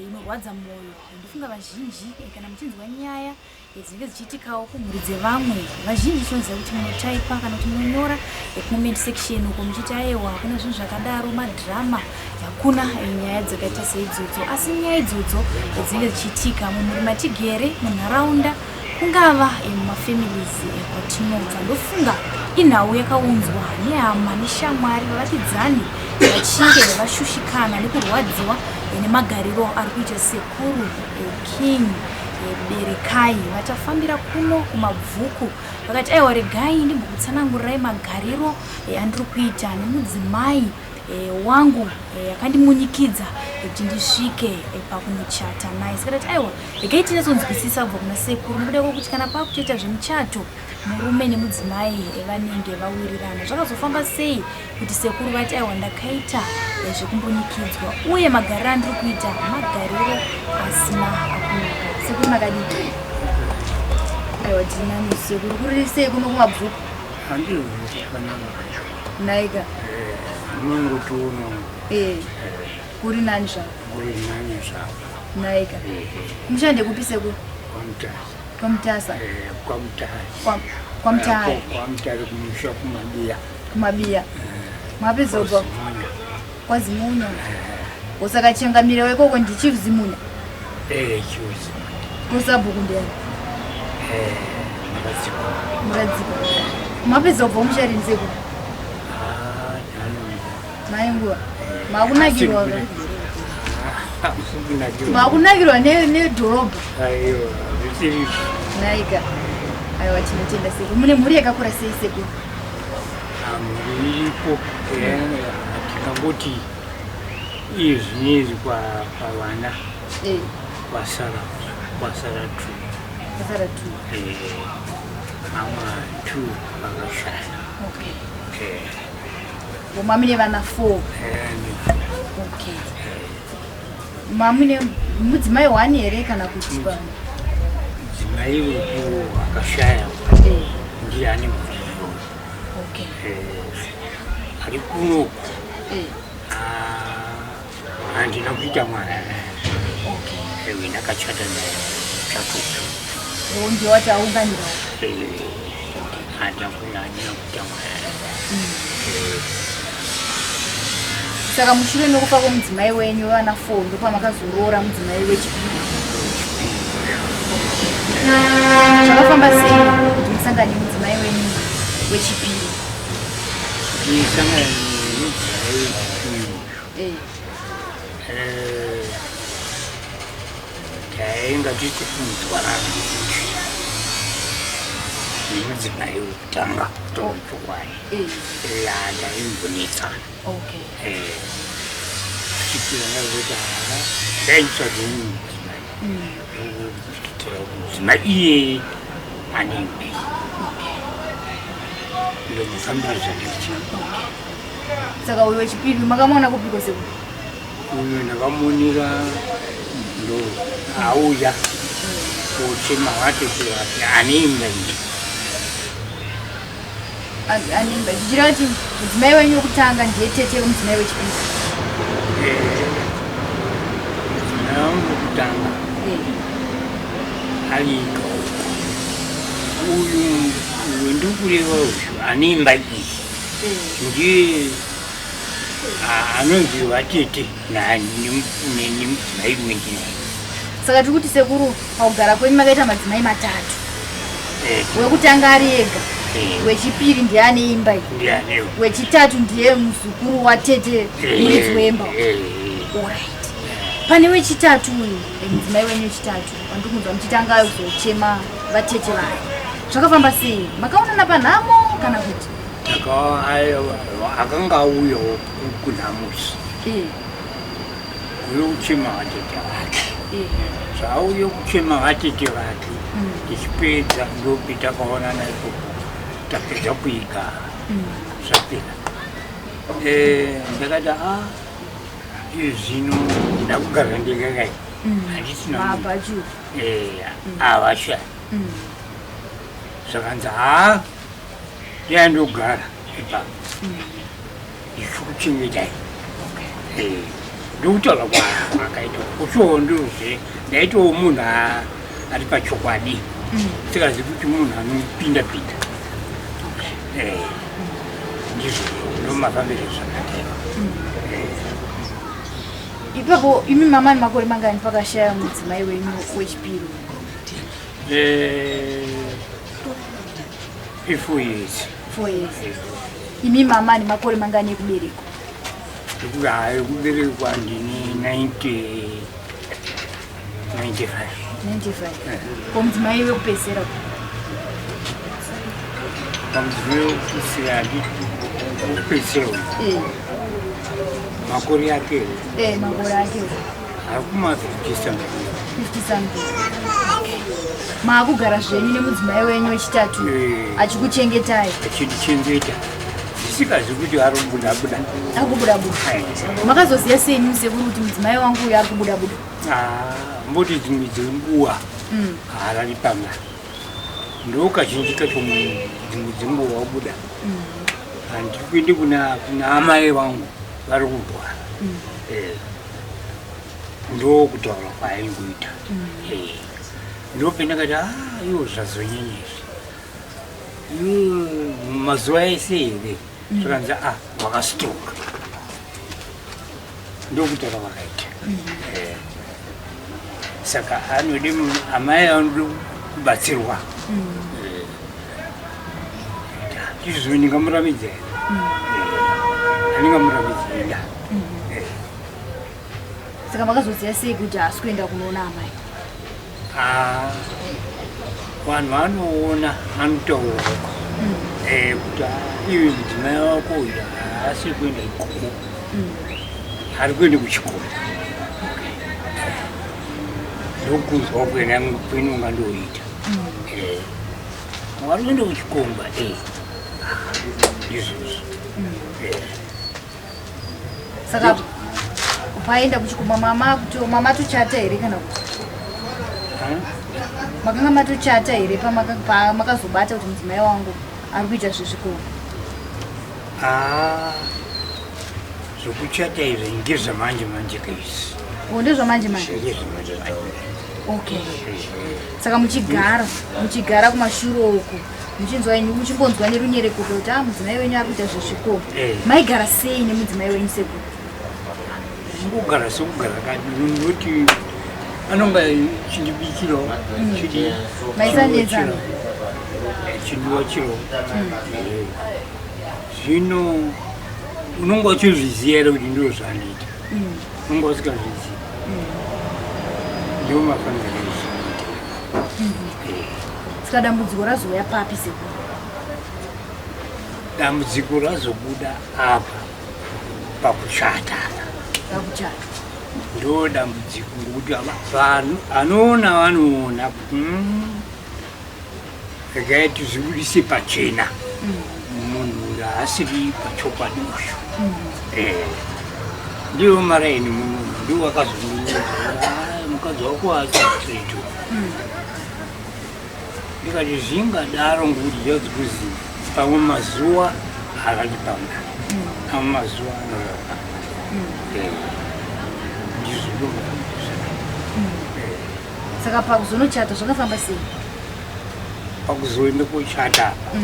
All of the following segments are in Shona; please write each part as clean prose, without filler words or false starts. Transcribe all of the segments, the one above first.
inorwadza moyo. Ndofunga vazhinji kana muchinzwa nyaya dzinenge dzichiitikawo kumhuri dzevamwe, vazhinji chinoziva kuti munotaipa kana kuti munonyora comment section uko muchiti aiwa hakuna zvinhu zvakadaro, madhirama, hakuna nyaya dzakaita seidzodzo. Asi nyaya idzodzo dzinenge dzichiitika mumhuri matigere, munharaunda, kungava mumafamilies kwatinobva. Ndofunga inhau yakaunzwa nehama neshamwari vavatidzani vachinge vashushikana nekurwadziwa nemagariro ari kuita sekuru King Berekai. Vatafambira kuno kumabvuku vakati aiwa regai ndimbokutsanangurirai magariro andiri kuita nemudzimai wangu akandimunyikidza kuti ndisvike pakunochata naye. Saka tati aiwa regai tinyatsonzwisisa kubva kuna sekuru, nokuda kwokuti kana pakutoita zvemuchato murume nemudzimai vanenge vawirirana, zvakazofamba sei kuti sekuru vati aiwa ndakaita zvekumbonyikidzwa uye magariro andiri kuita magariro asina kunaka. Sekuru makadii? Aiwa tinani sekuru, kuri sei kuno kumabvuku? Handiri naika nongotoona kuri nani zvako? kuri nani zvako naika mushande kupi sekuru? kwamutasa kwamutare kwamutare kumusha kumabia mwapezopa kwazimunya usakachengamira wekoko ndichizimunya chiuzi kusabhuku ndiyani muradziko mwapezopa musharini sekuru? Mainguwa makunakirwa makunakirwa nedhorobha. aiwa zvisiri naika aiwa tinotenda sekuru. Mune mhuri yakakura sei sekuru? mhuri iripo tikangoti iye zvinezvi pavana kwasara tu mamwe 2 vakashaya. Mamune vana 4. Mamune mudzimai 1 here kana kuti mudzimai weku akashaya ndiye ane mhuri ari kunoku handina kuita mwana ndakachata naye zvatoto ndio wati aunganira handina kuita mwana. Saka mushure mekufa kwomudzimai wenyu vana 4 ndopamakazoroora mudzimai wechipiri. Zvakafamba sei kuti musangane mudzimai wenyu wechipiri? Tisangane nemudzimai wechipiri tainga tichifundzwanana nemudzimai wekutanga tochowai ndaimbonetsana chitiranakuti daisadzoni mudzimai iye anenge ndomufambiro zvakicha. Saka uyo wechipiri makamona kupiko seku? Uyo ndakamuonera ndo auya kochema watete wake aneimba nje anemba zvichira kuti mudzimai wenyu wekutanga ndiye tete wemudzimai wechipiri? mudzimai wangu wekutanga arika uyu wendiri kureva uyu aneimba iyi ndiye anonzi watete nemudzimai wendinaye. Saka tiri kuti sekuru pakugara kwenyu makaita madzimai 3. Wekutanga ari ega, wechipiri ndiye ane imba iyi, wechitatu ndiye muzukuru watete muridzi wemba. Alright. Pane wechitatu uyu mudzimai wenyu wechitatu wandikunzwa muchitanga kuzochema vatete vayo, zvakafamba sei? Makaonana panhamo kana kuti? akanga auyawo kunhamusi uyo kuchema vatete vake zvauyo kuchema vatete vake tichipedza ndopi takaonana ipopo tapedza kuigara zvapera ndakati zvino ndakugara ndekakai handisina avashaya zvakanzi ndiyandogara ipapo ndichikuchengetai ndokutaura kwakaita kushowo ndizve ndaitawo munhu ari pachokwadi sikazi kuti munhu anopinda-pinda ndizvo ndomafambiro zvakateva. Ipapo imi mama ni makore mangani pakashaya mudzimai wenyu wechipiri? 4 years. 4 years. Imi mama ni makore mangani ekubereko? Ekuberekwa ndini 95. 95. Komudzimai wekupedzisira? Pamudzimai wekupedzisira makore ake? Makore ake akuma 50 something. 50 something. Maakugara zvenyu nemudzimai wenyu wechitatu achikuchengetai? Achichengeta zvisikazi kuti ari kubuda-buda. Akubuda-buda. Makazoziya sei imi sekuru kuti mudzimai wangu uyu ari kubuda-buda? Mboti dzimwe dzenguva haarari panga ndokazhinji kacho dzimwe dzenguva wabuda handiri kuende kuna amai vangu vari kurwara ndokutaura kwaaingoita ndopendakati iwo zvazonyenyezvi mazuva ese here zvakanzi wakasitoka ndokutaura kwakaita. Saka anode amai anode kubatsirwa izvo ndingamuramidza here handingamuramidza. Saka makazoziya sei kuti haasi kuenda kunoona amai? Vanhu vanoona anotaura kuti iwe mudzimai wako uyu haasi kuenda ikoko ari kuenda kuchikoro ndokunzwa kwenonga ndoita vari kuenda kuchikomba izvozvo. Saka paenda kuchikomba mama tochata here kana kuti makanga matochata here pamakazobata kuti mudzimai wangu ari kuita zvezvikomba? Zvokuchata izvi ngezvamanje-manje kaizvi. Ndezvamanje-manje? Okay. Saka muchigara kumashure uku muchimbonzwa nerunyerekoto kuti mudzimai wenyu ari kuita zvezvikomba, maigara sei nemudzimai wenyu sekuru? Ngogara sekugara kadi noti anonga chindibikirawo maisanezana chindiwa chiro zvino unonga uchizviziva here kuti ndiro zvanoita unonga usikazvizivi ndiwo mafambiro ezvinoita. Saka dambudziko razouya papi sekuru? Dambudziko razobuda apa pakuchata ndo dambudziko ngokuti vanhu vanoona kuti regai tizvibudise pachena munhu uyu haasiri pachokwadi uyu ndiwo maraini munhu ndiwo akazonunura mukadzi wako haasitreto ndikati zvingadaro ngokuti zvazi kuzi pamwe mazuva harari pamwe amwe mazuva anorapa ndizvo. Saka pakuzonochata zvakafamba sei? Pakuzoenda kochata apa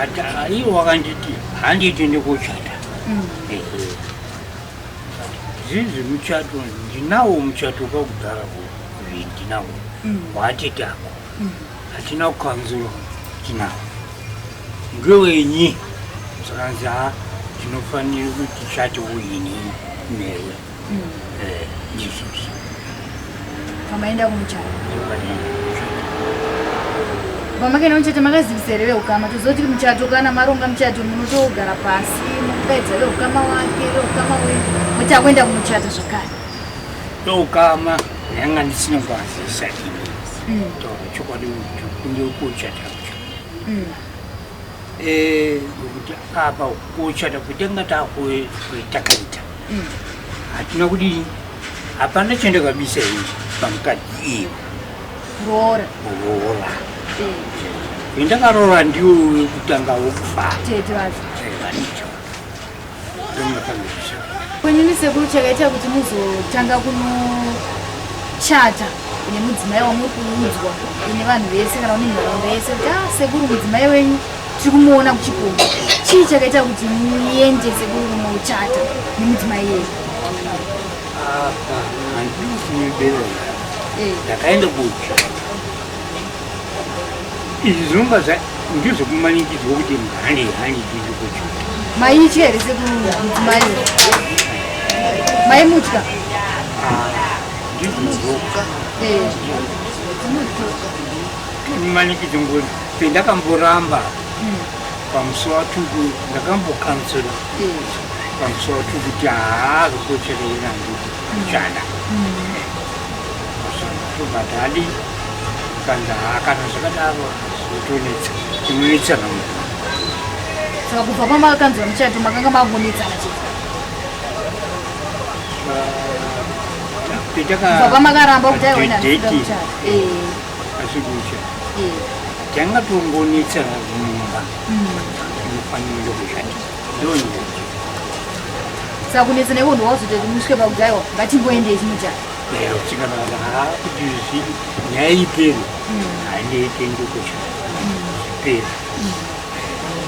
ndakati iwo wakanditi handitiende kochata zvinzi muchato ndinawo muchato pakugara kuviri ndinawo watetako hatina kukanzuro tinawo ngewenyi zvakanzi tinofanira kuti tichate uini newe ndizvozvo. Pamaenda kumuchata pamakaenda muchato makazivisa here veukama? Tozoti muchato kana maronga muchato munotogara pasi mukaedza veukama wake veukama wenyu muti akuenda kumuchata zvakare veukama yanga ndisina kuazisa ini taura chokwadi kunge kochata kuti apa kochata kutanga takwetakaita hatina kudini hapana chandakabisa ini pamukadzi iwe roora roora Ndakarora ndiwo kutanga wokubara tete vacho vanicho ndomakamisa kwenini sekuru chakaita kuti muzotanga kunochata nemudzimai wamuri kuudzwa ine vanhu vese kana une nharaunda yese kuti sekuru mudzimai wenyu tiri kumuona kuchikomo chii chakaita kuti muende sekuru kunochata nemudzimai yenyu apa handiri kumuberera ndakaenda kucha izvi zvinonga ndizvokumanikidzwa kuti mhande ndiri kucha maitya here sekuru mudzimai maimutya ndizvozoka manikidzwa ngoti pendakamboramba pamusuwo watuku ndakambokansura pamusuwo watuku kuti haazvokocherera nditi kuchada tobhati kana zvakadaro zvotonetsa inonetsana munhu saka kubva pamakanzwa muchato makanga magonetsana chete kubva pamakaramba kuti aiwena asikucha tanga tongonetsana mumba inofanira kushata ndonyaya saka kunetsana iwo ndowazototi musvike pakuti aiwa ngatimboendei chimuchata tikanaa kuti nyaya iperi handeitendi kushata peri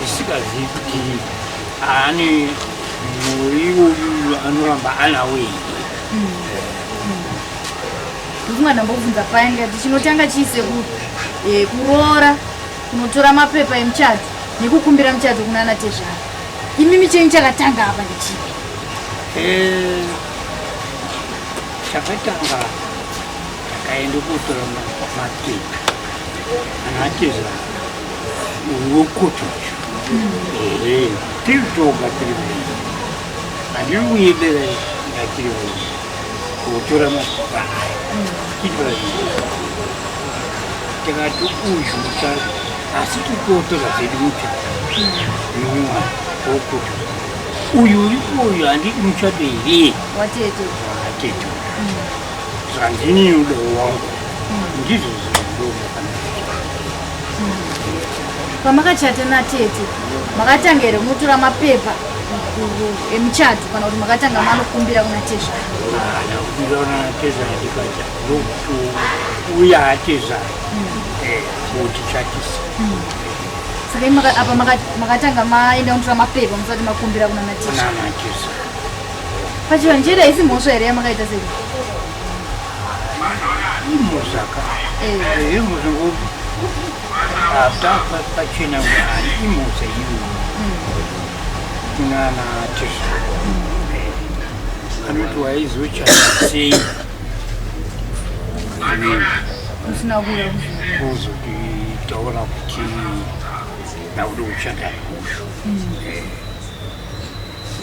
isikazivi kuti ane muriwo uyu anoramba anawo iyi ndikuma ndambobvunza paya ngati chinotanga chiise kuroora kunotora mapepa emuchato nekukumbira muchato kuna ana tezvara imimi chenyu chakatanga apa ndechipi chakatanga takaenda kutora mapepa ana tezvara wokotocho tiri toga tiri vei handiri kuyedera ngatiri vei kutora mapepa aya titora takatokuzvuta asi titotora zvedu muchato nomwana wokoto uyu uripoyu handidi muchato here watete saka ndini udao wangu ndizvo zvindomakanaa pamakachata natete makatanga here munotora mapepa emuchato kana kuti makatanga manokumbira kuna tezvara kumbira kuna tezvara ndikaita ndokuti uya atezvara kuti chatisa saka apa makatanga maenda kunotora mapepa musati makumbira kuna natezvara pachivanjera isi mhosva here yamakaita sei imhosaka imhosaka pachena imhosva iyo kunana tezvara anoti waizochata sei usina kuya kuzotitaura kuti nauda kuchata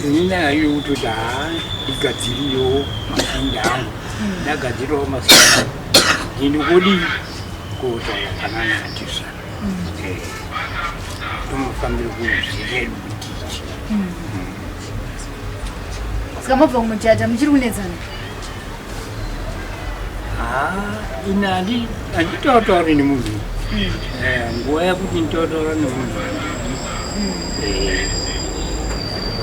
ini nayo kutoti igadzirirewo masinde angu ndagadzirawo masinde ndinokodi kutaura panana atezvara tomofanira kuziredu kutichi saka mabva kumuchata muchiri kunetsana ina handitautauri nemunhu nguva yakuti nditautaura nemunhu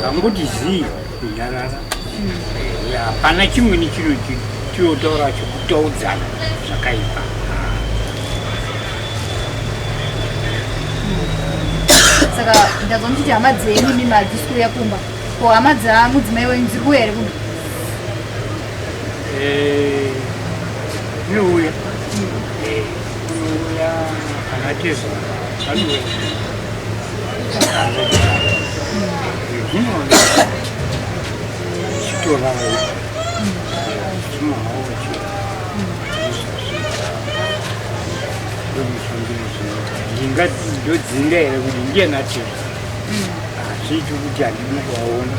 kangoti zii kunyarara hapana chimweni chiro chinotaura chokutaudzana zvakaipa saka ndazwa muchiti hama dzenyu mimi hadzisi kuuya kumba ko hama dzamudzimai wenyu dziri kuuya here kumba inouya inouya anatezvara anouya zvinoona chitora zvinohawo ndodzinga here kuti ndiye natezvara hazviiti kuti handidi kuvaona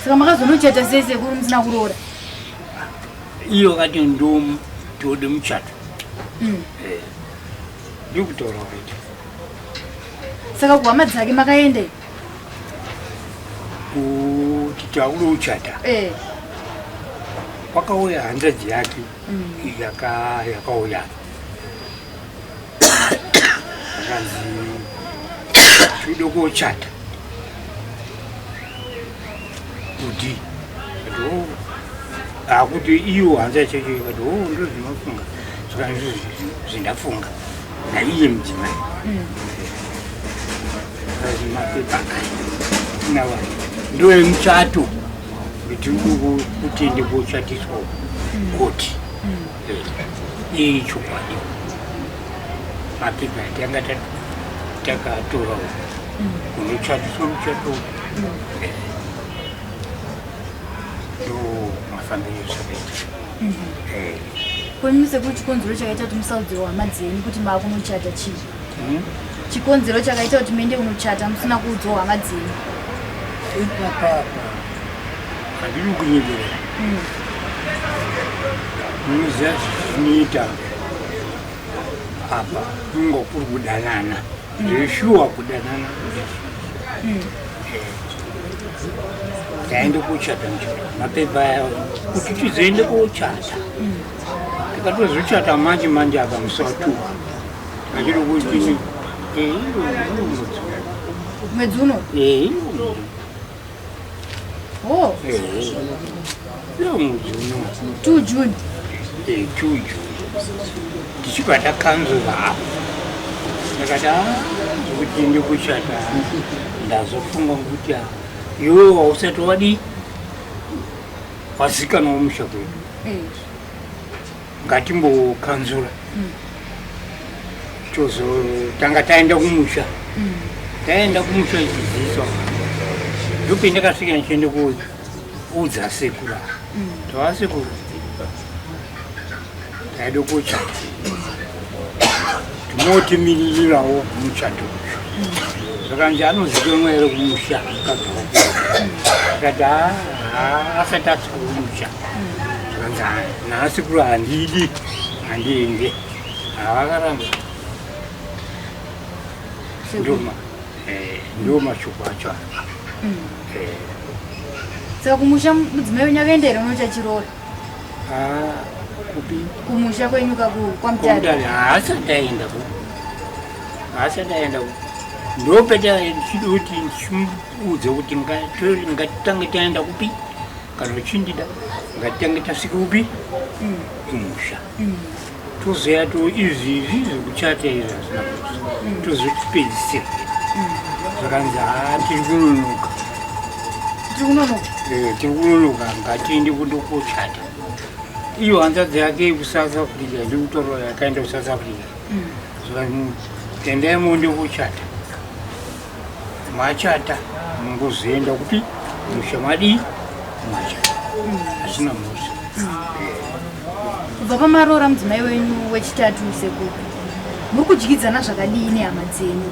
saka makazonochata sei sekuru musina kuroora iyo kati ndode muchato ndikutaura waita saka kuhama dzake makaenda kuti takuda kuchata kwakauya hanzvadzi yake yakauya zvakanzi tode kochata kuti akuti iwo hanza chacho ikati ndo zvinofunga saka zvindafunga naiye mudzimai mapepa nawa ndo emuchato kuti kutende kochatiswa koti iyi chokwadi mapepa atanga takatora unochatiswa muchato ndo mafambiro sakaita kwemimi sekuti chikonzero chakaita kuti musaudziro hwamadzeni kuti maakunochata chii chikonzero chakaita kuti mende unochata musina kuudzwa hwamadzeni ipapapa handiri kunyebera munoziva zvinoita apa kunga kuri kudanana zveshuwa kudanana taende kochata mapepa aya kuti tizoende kochata tikatozochata manje manje apa musatuka achiri kuti mwedzi uno mwedzi uno 2 June 2 June tichibata kanzura apo ndakati kuti ndikuchata ndazofunga kuti iwe hausati wadi wazikanwa musha kwedu ngatimbokanzura tozotanga taenda kumusha ichiziviswa ndope ndakasvika ndichiende kuudza sekuru tava sekuru taide kochata tinotimirirawo muchato saka nje anozikamwa here kumusha akati asati asika kumusha saka naasekuru handidi handiende havakaramba ndo mashoko acho apa saka kumusha mudzimai wenyu akaenda here unoita chirora kupi kumusha kwenyu kwamutare haasati aenda ndopetachidi kuti ndichimuudze kuti ngatitange taenda kupi kana uchindida ngatitange tasvika kupi kumusha tozoya izvi zvekuchata izvi hazvina kusa tozotipedzisira zvakanzi tiri kunonoka tiri kunonoka ngatiende kundokochata iyo hanzvadzi yake kusouth africa ndikutaura yakaenda kusouth africa zvakanzi tendai muende kochata machata mungozoenda kuti musha madii machata hazvina musa kubva pamaroora mudzimai wenyu wechitatu sekuru muri kudyidzana zvakadii nehama dzenyu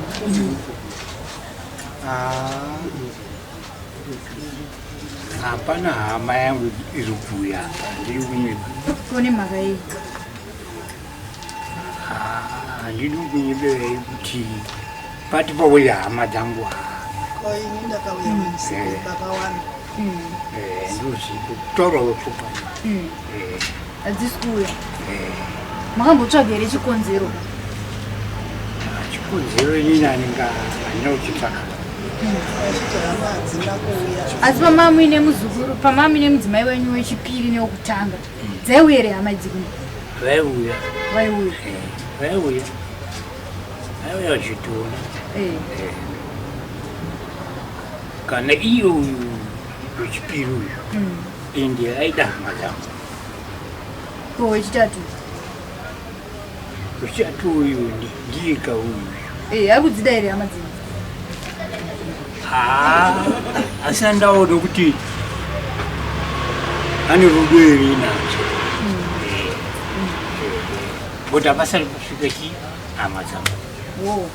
hapana hama yangu iri kuuya apa ndiri kunyeba kone mhaka yei handidi kunyeberei kuti pati pauya hama dzangu ndoziitaurawo chopani hadzisi kuuya makambotsvaga here chikonzero chikonzero inini handina kuchitsvaka asi pamava muine muzukuru pamava muine mudzimai wenyu wechipiri newokutanga dzaiuya here hama dzikuno vaiuya vaiuya vachitiona kana iyo uyu wechipiri uyu ende aida hama dzangu ko wechitatu uyu ndiyeka uyu ari kudzida here hama dzenyu asi andaona kuti ane rudo here nacho kuti hapasati kusvika chi hama dzangu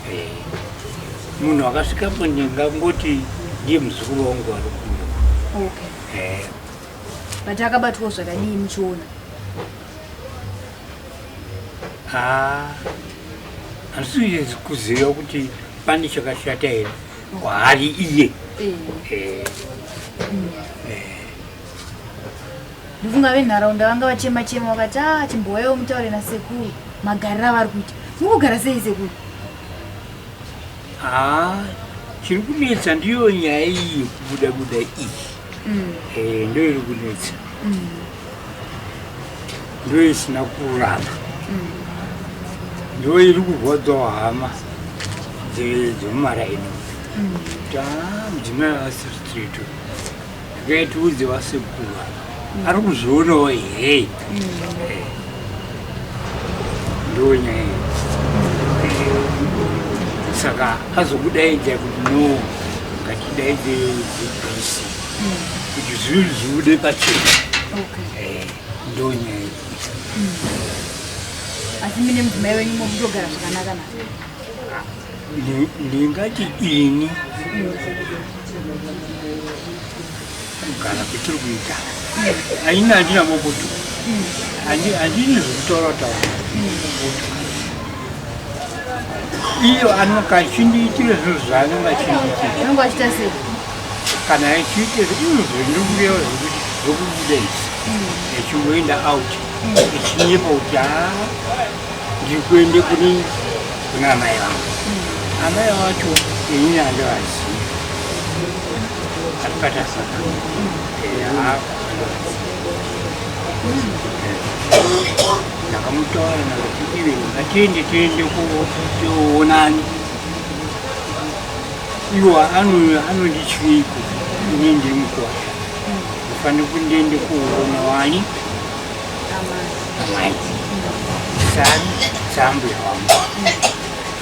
munhu akasvikapo ndingangoti ndiye muzukuru wangu ari kuno but akabatwawo zvakadii muchiona handisi kuziva kuti pane chakashata here kwaari iye ndifunga venharaunda vanga vachema-chema vakati chimbowaiwo mutaure nasekuru magariro avari kuita mukugara sei sekuru chiri kunetsa ndiyo nyaya iyi yekubuda iyi ndo iri kunetsa ndo isina kurapa ndo iri kurwadzawo hama dzemumaraini mudzimai asiritireto ndakaitiudze vasekuru ari kuzvionawo hei ndo nyaya saka azokudaidza kuti no ngatidaidze dzibhisi kuti zviri zviude pachena ndo nyaya asi mine mudzimai wenyu motogara zvakanaka na ndingati ini kugara kwetiri kuita aina handina mokoto handini zvekutaura iyo anokachindiitire zvinhu zvaanenge achindiitira anenge achita sei kana achiite zviri kureva zvokubuda izvi echingoenda out echinyepa kuti ndiri kuende kuna amai vangu amai vacho inini handivazivi arikata saka ndakamutaura nakati ive ngatiende toonani iwo anondityiko ine ndiri mukwasha ndifanire kuti ndiende kuona wani amai sambuya wangu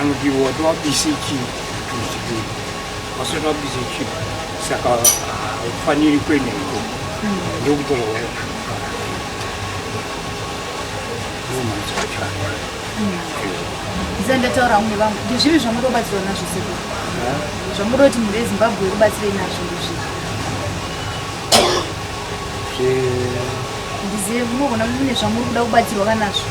anoti wati wabise chii wasati wabise chii saka haufaniri kuenda ikoko ndokutora ndataura umwe vangu ndizvivi zvamunobatsirwa nazvo sekuru zvamuroti muri ezimbabwe kubatsirei nazvo ndizvivi ndizive munogona mune zvamuri kuda kubatsirwa kanazvo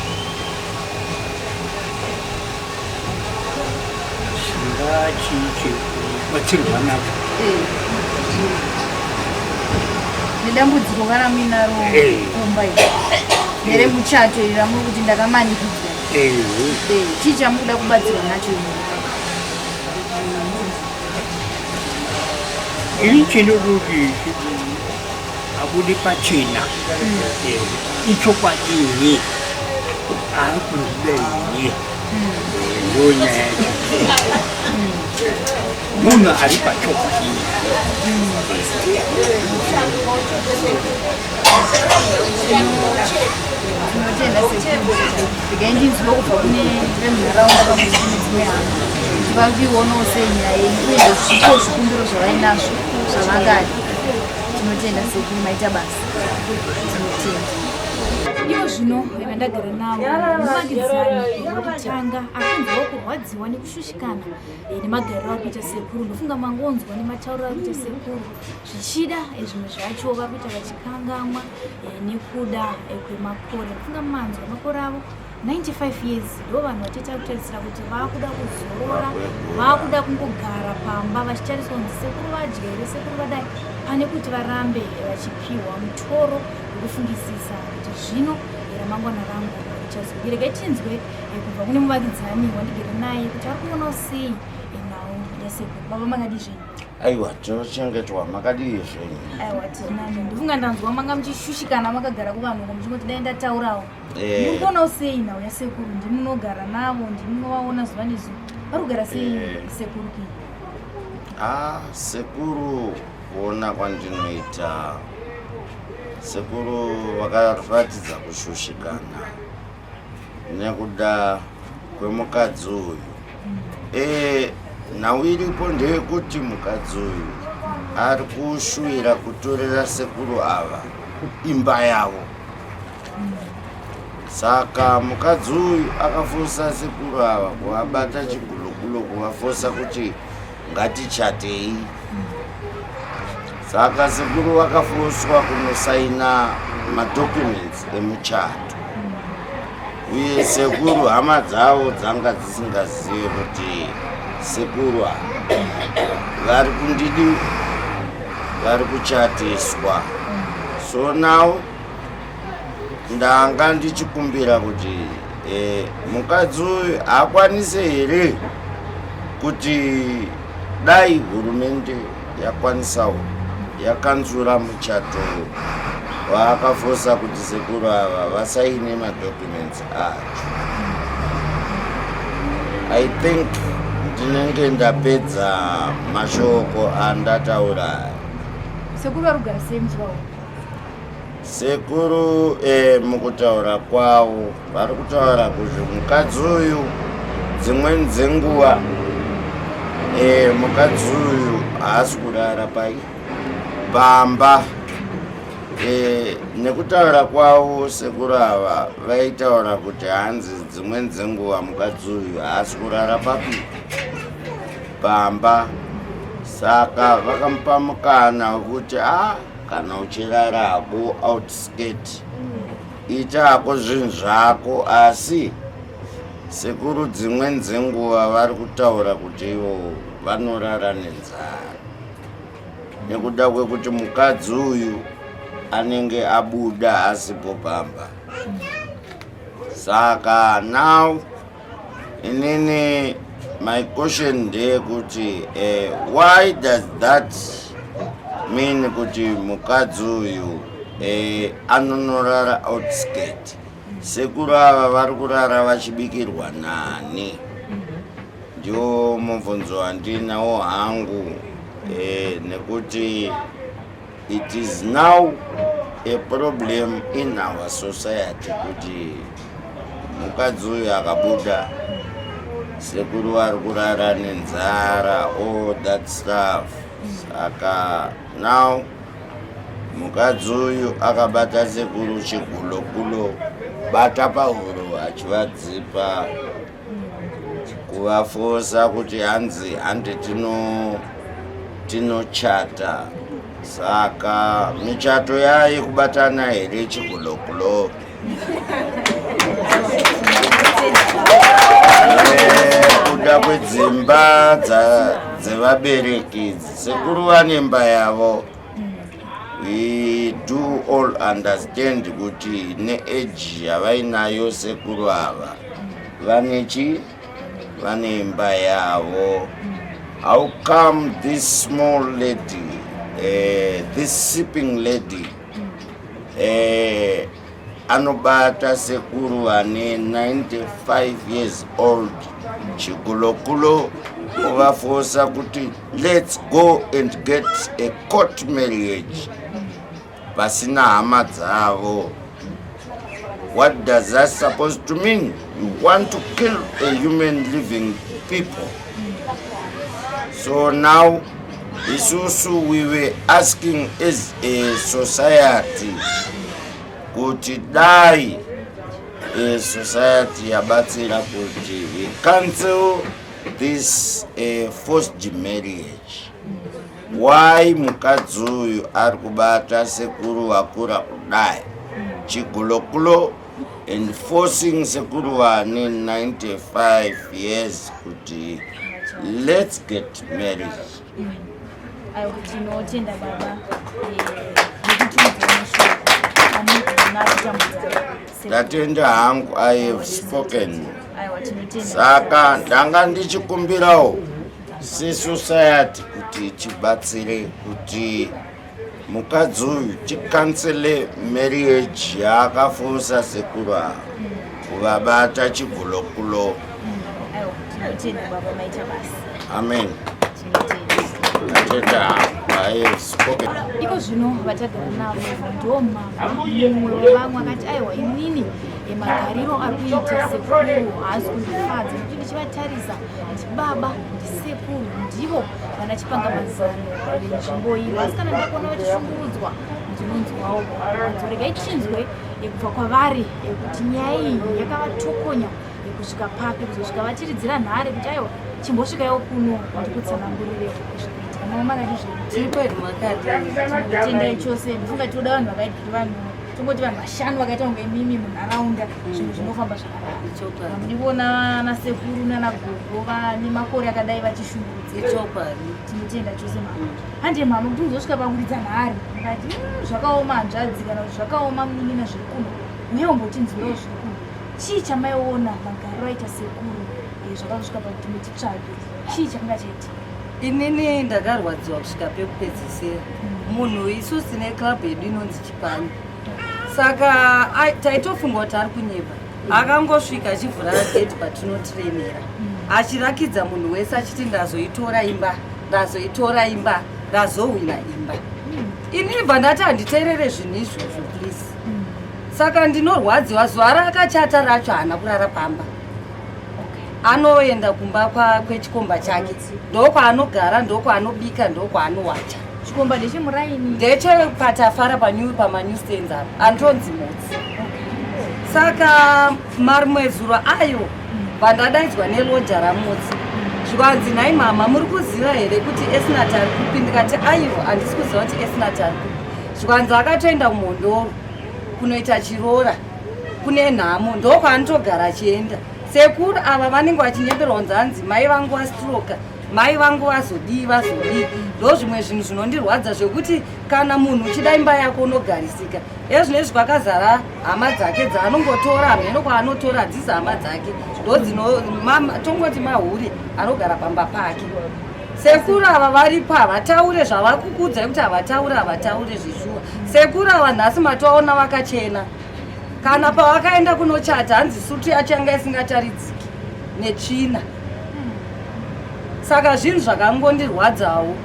batsirwa nazvo nedambudziko kana muinaro kumba iri neremuchato iri ramuri kuti ndakamanikidzwa chii chamukuda kubatsirwa nacho ini chinodoti abudi pachena ichokwadi ine ari kundida ine ndo nyaya yacho munhu ari pachokwadi tinotenda ndikaindinzwa kubva kune vemunharaunda pamwe dzimwe hama tivavionawo sei nyaya yenyu uye zvipo zvikumbiro zvavainazvo zvavangadi tinotenda sekuru maita basa tinotenda ivo zvino vandagara navo muvakidzani wekutanga akunzwawo kurwadziwa nekushushikana nemagariro ari kuita sekuru ndofunga mangonzwa nematauriro ari kuita sekuru zvichida zvimwe zvacho vari kuita vachikangamwa nekuda kwemakore ndofunga mumanzwa makore avo 95 years ndo vanhu vachiita kutarisira kuti vakuda kuzorora vakuda kungogara pamba vachitariswa kunzi sekuru vadya here sekuru vadai pane kuti varambe vachipiwa mutoro wekufungisisa kuti zvino ramangwana rangu richazobira gaitinzwe kubva kune muvakidzani wandigere naye kuti ari kuonawo sei nhau yasekuru baba makadi zvenyu aiwa tinochengetwa makadii zvenyu aiwa tiri nani ndifunga ndanzwa manga muchishushikana makagara kuvanhu muchingoti dai ndataurawo ndiri kuonawo sei nhau yasekuru ndimunogara navo ndimunovaona zuva nezuva vari kugara sei sekuru kii sekuru kuona kwandinoita sekuru vakaratidza kushushikana nekuda kwemukadzi uyu nhau iripo ndeyekuti mukadzi uyu ari kushuvira kutorera sekuru ava imba yavo saka mukadzi uyu akafosa sekuru ava kuvabata chigulugulu kuvafosa kuti ngatichatei saka sekuru vakafoswa kunosaina madocuments emuchato uye sekuru hama dzavo dzanga dzisingazive kuti sekuru vari kundidi vari kuchatiswa so now ndanga ndichikumbira kuti mukadzi uyu akwanise here kuti dai hurumende yakwanisawo yakanzura muchato waakafosa kuti sekuru ava vasaine madocuments acho. I think ndinenge ndapedza mashoko andataura. Sekuru arugara sei muchivawo? Sekuru mukutaura kwavo vari kutaura kuti mukadzi uyu dzimweni dzenguva mukadzi uyu haasi kurara pamba. Nekutaura kwavo sekuru ava vaitaura kuti hanzi dzimweni dzenguva mukadzi uyu haasi kurara pamba. Saka vakamupa mukana wekuti kana uchirarako outskirt itako zvinhu zvako, asi sekuru dzimweni dzenguva vari kutaura kuti ivo vanorara nenzara nekuda kwekuti mukadzi uyu anenge abuda asipo pamba. Saka now inini my question ndeyekuti why does that mean kuti mukadzi uyu anonorara outskirt? Sekuru ava vari kurara vachibikirwa nani? Ndio mubvunzo wandinawo hangu, nekuti it is now a problem in our society kuti mukadzi uyu akabuda sekuru vari kurara nenzara, all that stuff. Saka now mukadzi uyu akabata sekuru chigulogulo, bata pahuro achivadzipa kuvafosa kuti hanzi hande tinochata. Saka michato yaye kubatana here chigulogulo. Kuda kwedzimba dzevabereki sekuru vane mba yavo. We do all understand kuti neage yavainayo sekuru ava vane mba yavo. How come this small lady, this sipping lady, anobata sekuru vane 95 years old chigulogulo uvafosa kuti let's go and get a court marriage pasina hama dzavo? What does that supposed to mean? You want to kill a human living people. So now isusu we were asking as a society kuti dai society yabatsira kuti we cancel this forced marriage. Why mukadzi uyu ari kubata sekuru vakura kudai chigulogulo and forcing sekuru vane 95 years kuti let's get married? Aiwa, tinotenda baba ndatenda hangu, I have spoken. Saka ndanga ndichikumbirawo sesociety kuti chibatsire kuti mukadzi uyu chikansele marriage yaakafosa sekuru ava kuvabata chigulogulo. Amen. Iko zvino vatagara navo ndoma mumwe wevamwe akati aiwa inini magariro ari kuita sekuru haasi kundifadza nekuti ndichivatarisa kuti baba ndisekuru ndivo vanachipanga mazano nzvimbo iyi, asi kana ndakuona vachishungurudzwa ndinonzwawo nzorega ichinzwe kubva kwavari kuti nyaya iyi yakavatokonya kusvika papi kuzosvika vachiridzira nhare kuti aiwa chimbosvikayo kuno ndikutsanangurire kusvikaita maoma katizvitendai chose. Ndifunga toda vanhu vakaita kuti vanhu tongoti vanhu vashanu vakaita kunge mimi munharaunda zvinhu zvinofamba zvakanaka. Ndivona anasekuru nanagogo vane makore akadai vachishungurudza. Tinotenda chose mama. Hande mama kuti muzosvika pakuridza nhare mukati zvakaoma hanzvadzi kana kuti zvakaoma munini zviri kuno, uye umbotinzwirawo zviri kuno. Chii chamaiona magariro aita sekuru zvakazosvika pakuti mutitsvage chii chakanga chaita? Inini ndakarwadziwa kusvika pekupedzisira. Munhu isusu neklabhu yedu inonzi Chipani. Saka taitofunga kuti ari kunyeva. Akangosvika achivhura gate patinotiremera. Achirakidza munhu wese achiti ndazoitora imba, ndazoitora imba, ndazohwina imba. Inini bva ndati handiteerere zvinhu izvozvo please. Saka ndinorwadziwa. Zuva rakachata racho haana kurara pamba. Anoenda kumba kwechikomba chake. Ndokwaanogara, ndokwaanobika, ndokwaanowacha. Chikomba ndechemuraini? Ndechepatafara pamanewstands apa. Antonzi Motsi. Saka marimwe zuva ayo vandadaidzwa neloja raMotsi. Zvikanzi nhai mama muri kuziva here kuti Esnat ari kupi? Ndikati aiwa handisi kuziva kuti Esnat ari kupi. Zvikanzi akatoenda kumhondoro kunoita chirora kune nhamo, ndokwaanotogara achienda. Sekuru ava vanenge vachinyeberwa kunzi hanzi mai vangu vastroka, mai vangu vazodii. Ndo zvimwe zvinhu zvinondirwadza zvekuti kana munhu uchida imba yako unogarisika. Ezvinezvi kwakazara hama dzake dzaanongotora, hameno kwaanotora hadzisi hama dzake, ndo tongoti mahure anogara pamba pake. Sekuru ava varipo havataure zvavakukudzai kuti havataure zvishuwa. Sekuru ava nhasi matoaona vakachena. Kana pavakaenda kunochata hanzi sutu yacho yanga isingataridziki netsvina. Saka zvinhu zvakangondirwadzawo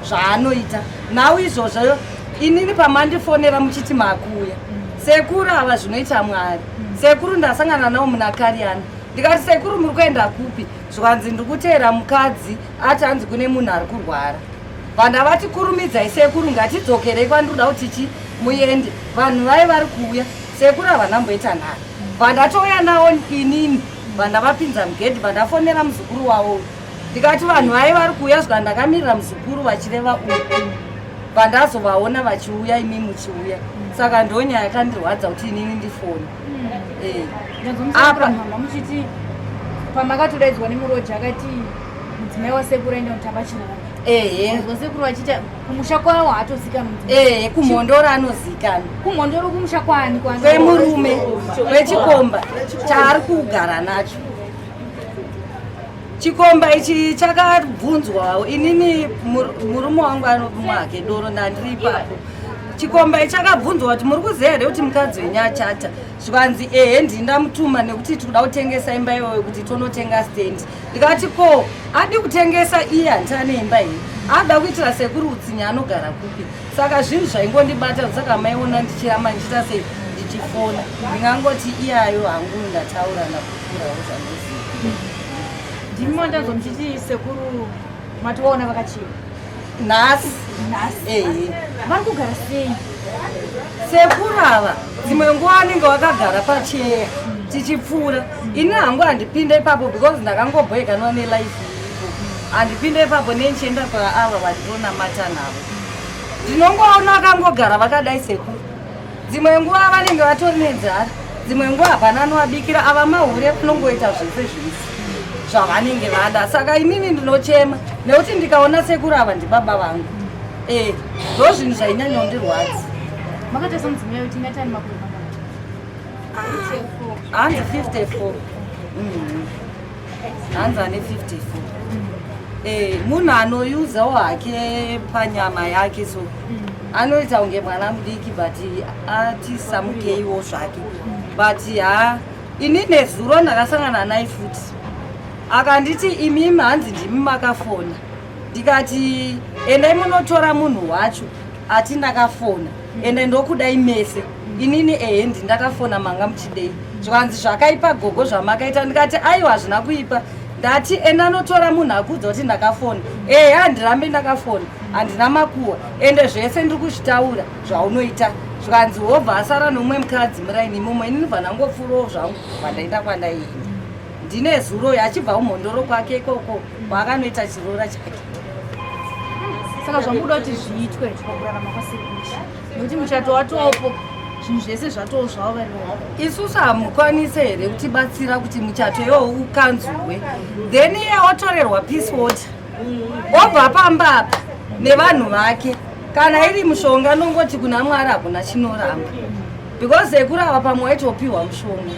zvaanoita. Nhau izvozvo inini pamandifonera muchiti makuya, sekuru ava zvinoita Mwari. Sekuru ndasangana nawo muna Kariana. Ndikati sekuru muri kuenda kupi? Zvikanzi ndikuteera mukadzi ati hanzi kune munhu ari kurwara. Vandavati kurumidzai sekuru, ngatidzokerei kwandirikuda kuti muende. Vanhu vai vari kuuya. Sekuru havanamboita nhari. Vandatouya nawo inini, vandavapinza mugedhi, vandafonera muzukuru wavo. Ndikati vanhu vai vari kuuya, zvika ndakamirira muzukuru vachireva uku. Vandazovaona vachiuya, imi muchiuya. Saka ndonyaya yakandirwadza kuti inini ndifone. Apa muchiti pamakatodaidzwa nemuroja akati mudzimai wasekuru aenda kutamba chinhara. Sekuru vachita kumusha kwavo haatozikanwa. Kumhondoro anozikanwa. Kumhondoro kumusha kwani? Kwemurume wechikomba chaari kugara nacho. Chikomba ichi chakabvunzwawo. Inini murume wangu anopimwa hake doro ndandiri ipapo. Chikomba ichi chakabvunzwa kuti muri kuziva here kuti mukadzi wenyu achata? Zvikanzi ndindamutuma nekuti tikuda kutengesa imba iyoyo kuti tonotenga stendi. Ndikati ko adi kutengesa iye handitane imba iyi, ada kuitira sekuru utsinya anogara kupi? Saka zvinhu zvaingondibata. Saka maiona ndichiramba ndichita sei ndichifona, ndingangoti iyayo hangu ndataura ndakukurawo zvandoziva. Ndimi mandanzwa muchiti sekuru matovaona vakachena nhasi. Vari kugara sei sekuru ava? Dzimwe nguva anenge vakagara pacheya tichipfuura. Ini hangu handipinde ipapo because ndakangobhoekanwa nelife ipo. Handipinde ipapo nenchienda paava vandionamata navo. Ndinongoona vakangogara vakadai sekuru. Dzimwe nguva vanenge vatori nenzara, dzimwe nguva hapana anovabikira. Ava mahure vanongoita zvese zvisi zvavanenge vada. Saka inini ndinochema nekuti ndikaona sekuru ava ndibaba vangu. Ndo zvinhu zvainyanya kundirwadza. Makatasa mudzimai kuti ngatani makore hanzi 54. Hanzi ane 54. Munhu anoyuzawo hake panyama yake, so anoita kunge mwana mudiki but atisamukeiwo zvake. But ini nezuro ndakasangana naye futi akanditi imimi hanzi ndimi makafona. Ndikati endai munotora munhu wacho ati ndakafona ende ndokudai mese. Inini ndakafona manga muchidei. Zvikanzi zvakaipa gogo zvamakaita. Ndikati aiwa hazvina kuipa. Ndati enda notora munhu akudza kuti ndakafona. Handirambe ndakafona, handina makuhwa ende zvese ndiri kuzvitaura zvaunoita. Zvikanzi hobva asara nomumwe mukadzi muraini imomo. Inini vandangopfuurawo zvangu vandaenda kwandaienda. Ndine zuro achibva kumhondoro kwake ikoko kwaakanoita chirora chake. Saka zvamuda kuti zviitwe pakurarama kwasekuru, nekuti muchato watopo zvinhu zvese zvatowo zvavo variwo. Isusu hamukwanise here kutibatsira kuti muchato iwowo ukanzurwe, then iye otorerwa peace water obva pamba apa nevanhu vake. Kana iri mushonga nongoti kuna Mwari hakuna chinoramba. because sekuru ava pamwe vaitopiwa mushonga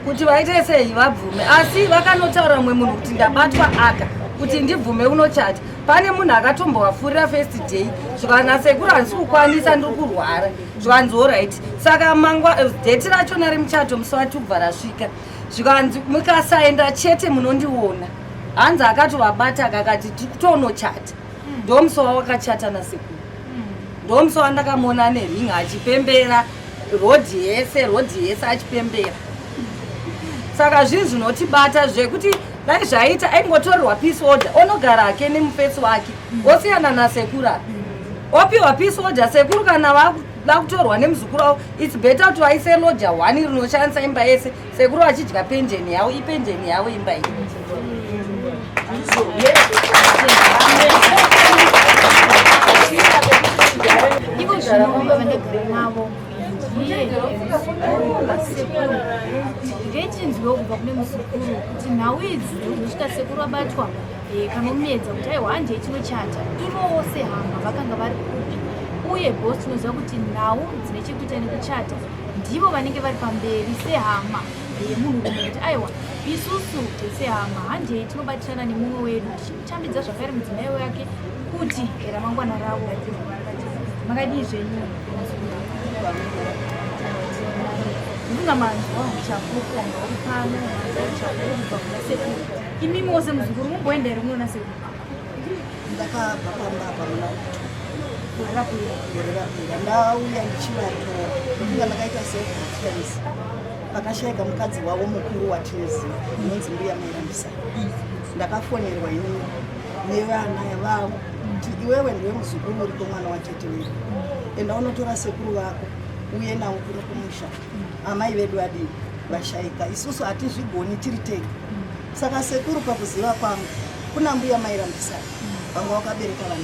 kuti vaite sei vabvume, asi vakanotaura mumwe munhu kuti ndabatwa aka kuti ndibvume unochata. Pane munhu akatombovafurira first day zvikana sekuru handisi kukwanisa ndiri kurwara zvikanzi allright. Saka dheti rachona remuchato musi watubva rasvika zvikanzi mukasaenda chete munondiona. Hanzi akatovabata akakati tikutonochata. Ndomusi wawakachata nasekuru, ndomusi wandakamuona neringi achipembera rodhi yese achipembera. Saka zvinhu zvinotibata zvekuti dai zvaita aingotorerwa peace order onogara hake nemufesi wake osiyana nasekuru. Opiwa peace order sekuru kana vakuda kutorwa nemuzukuru wavo, it's better kuti vaise loja 1 rinoshandisa imba yese, sekuru vachidya penjeni yavo, ipenjeni yavo imba iyi. Ivo zvino vandagara navo ndechinzwiwo kubva kune musukuru kuti nhau idzi kusvika sekuru abatwa kanomedza kuti aiwa hanje chinochata ivowo sehama vakanga vari kupi, uye bosi tinoziva kuti nhau dzine chekuita nekuchata ndivo vanenge vari pamberi sehama yemunhurume kuti aiwa isusu sehama hanje tinobatirana nemumwe wedu tichitambidza zvakare mudzimai wake kuti ramangwana ravo makadii zvenyu ndingamanzwa uchapuka uri pano uchapuka kuna sekuru imimi wose muzukuru mumboenda here munoona sekuru ndakabva pamba muna gorera ndauya ndichivatora inga ndakaita setensi pakashayika mukadzi wavo mukuru watineziva inonzi mbuya mairambisa. Ndakafonerwa inini nevana vavo kuti iwewe ndiwe muzukuru uripo mwana watete wedu, enda unotora sekuru vako uye nawo kuno kumusha. Amai vedu adini vashayika, isusu hatizvigoni tiri tega. Saka sekuru pakuziva kwangu kuna mbuya mairambisa vamwe vakabereka vana 4.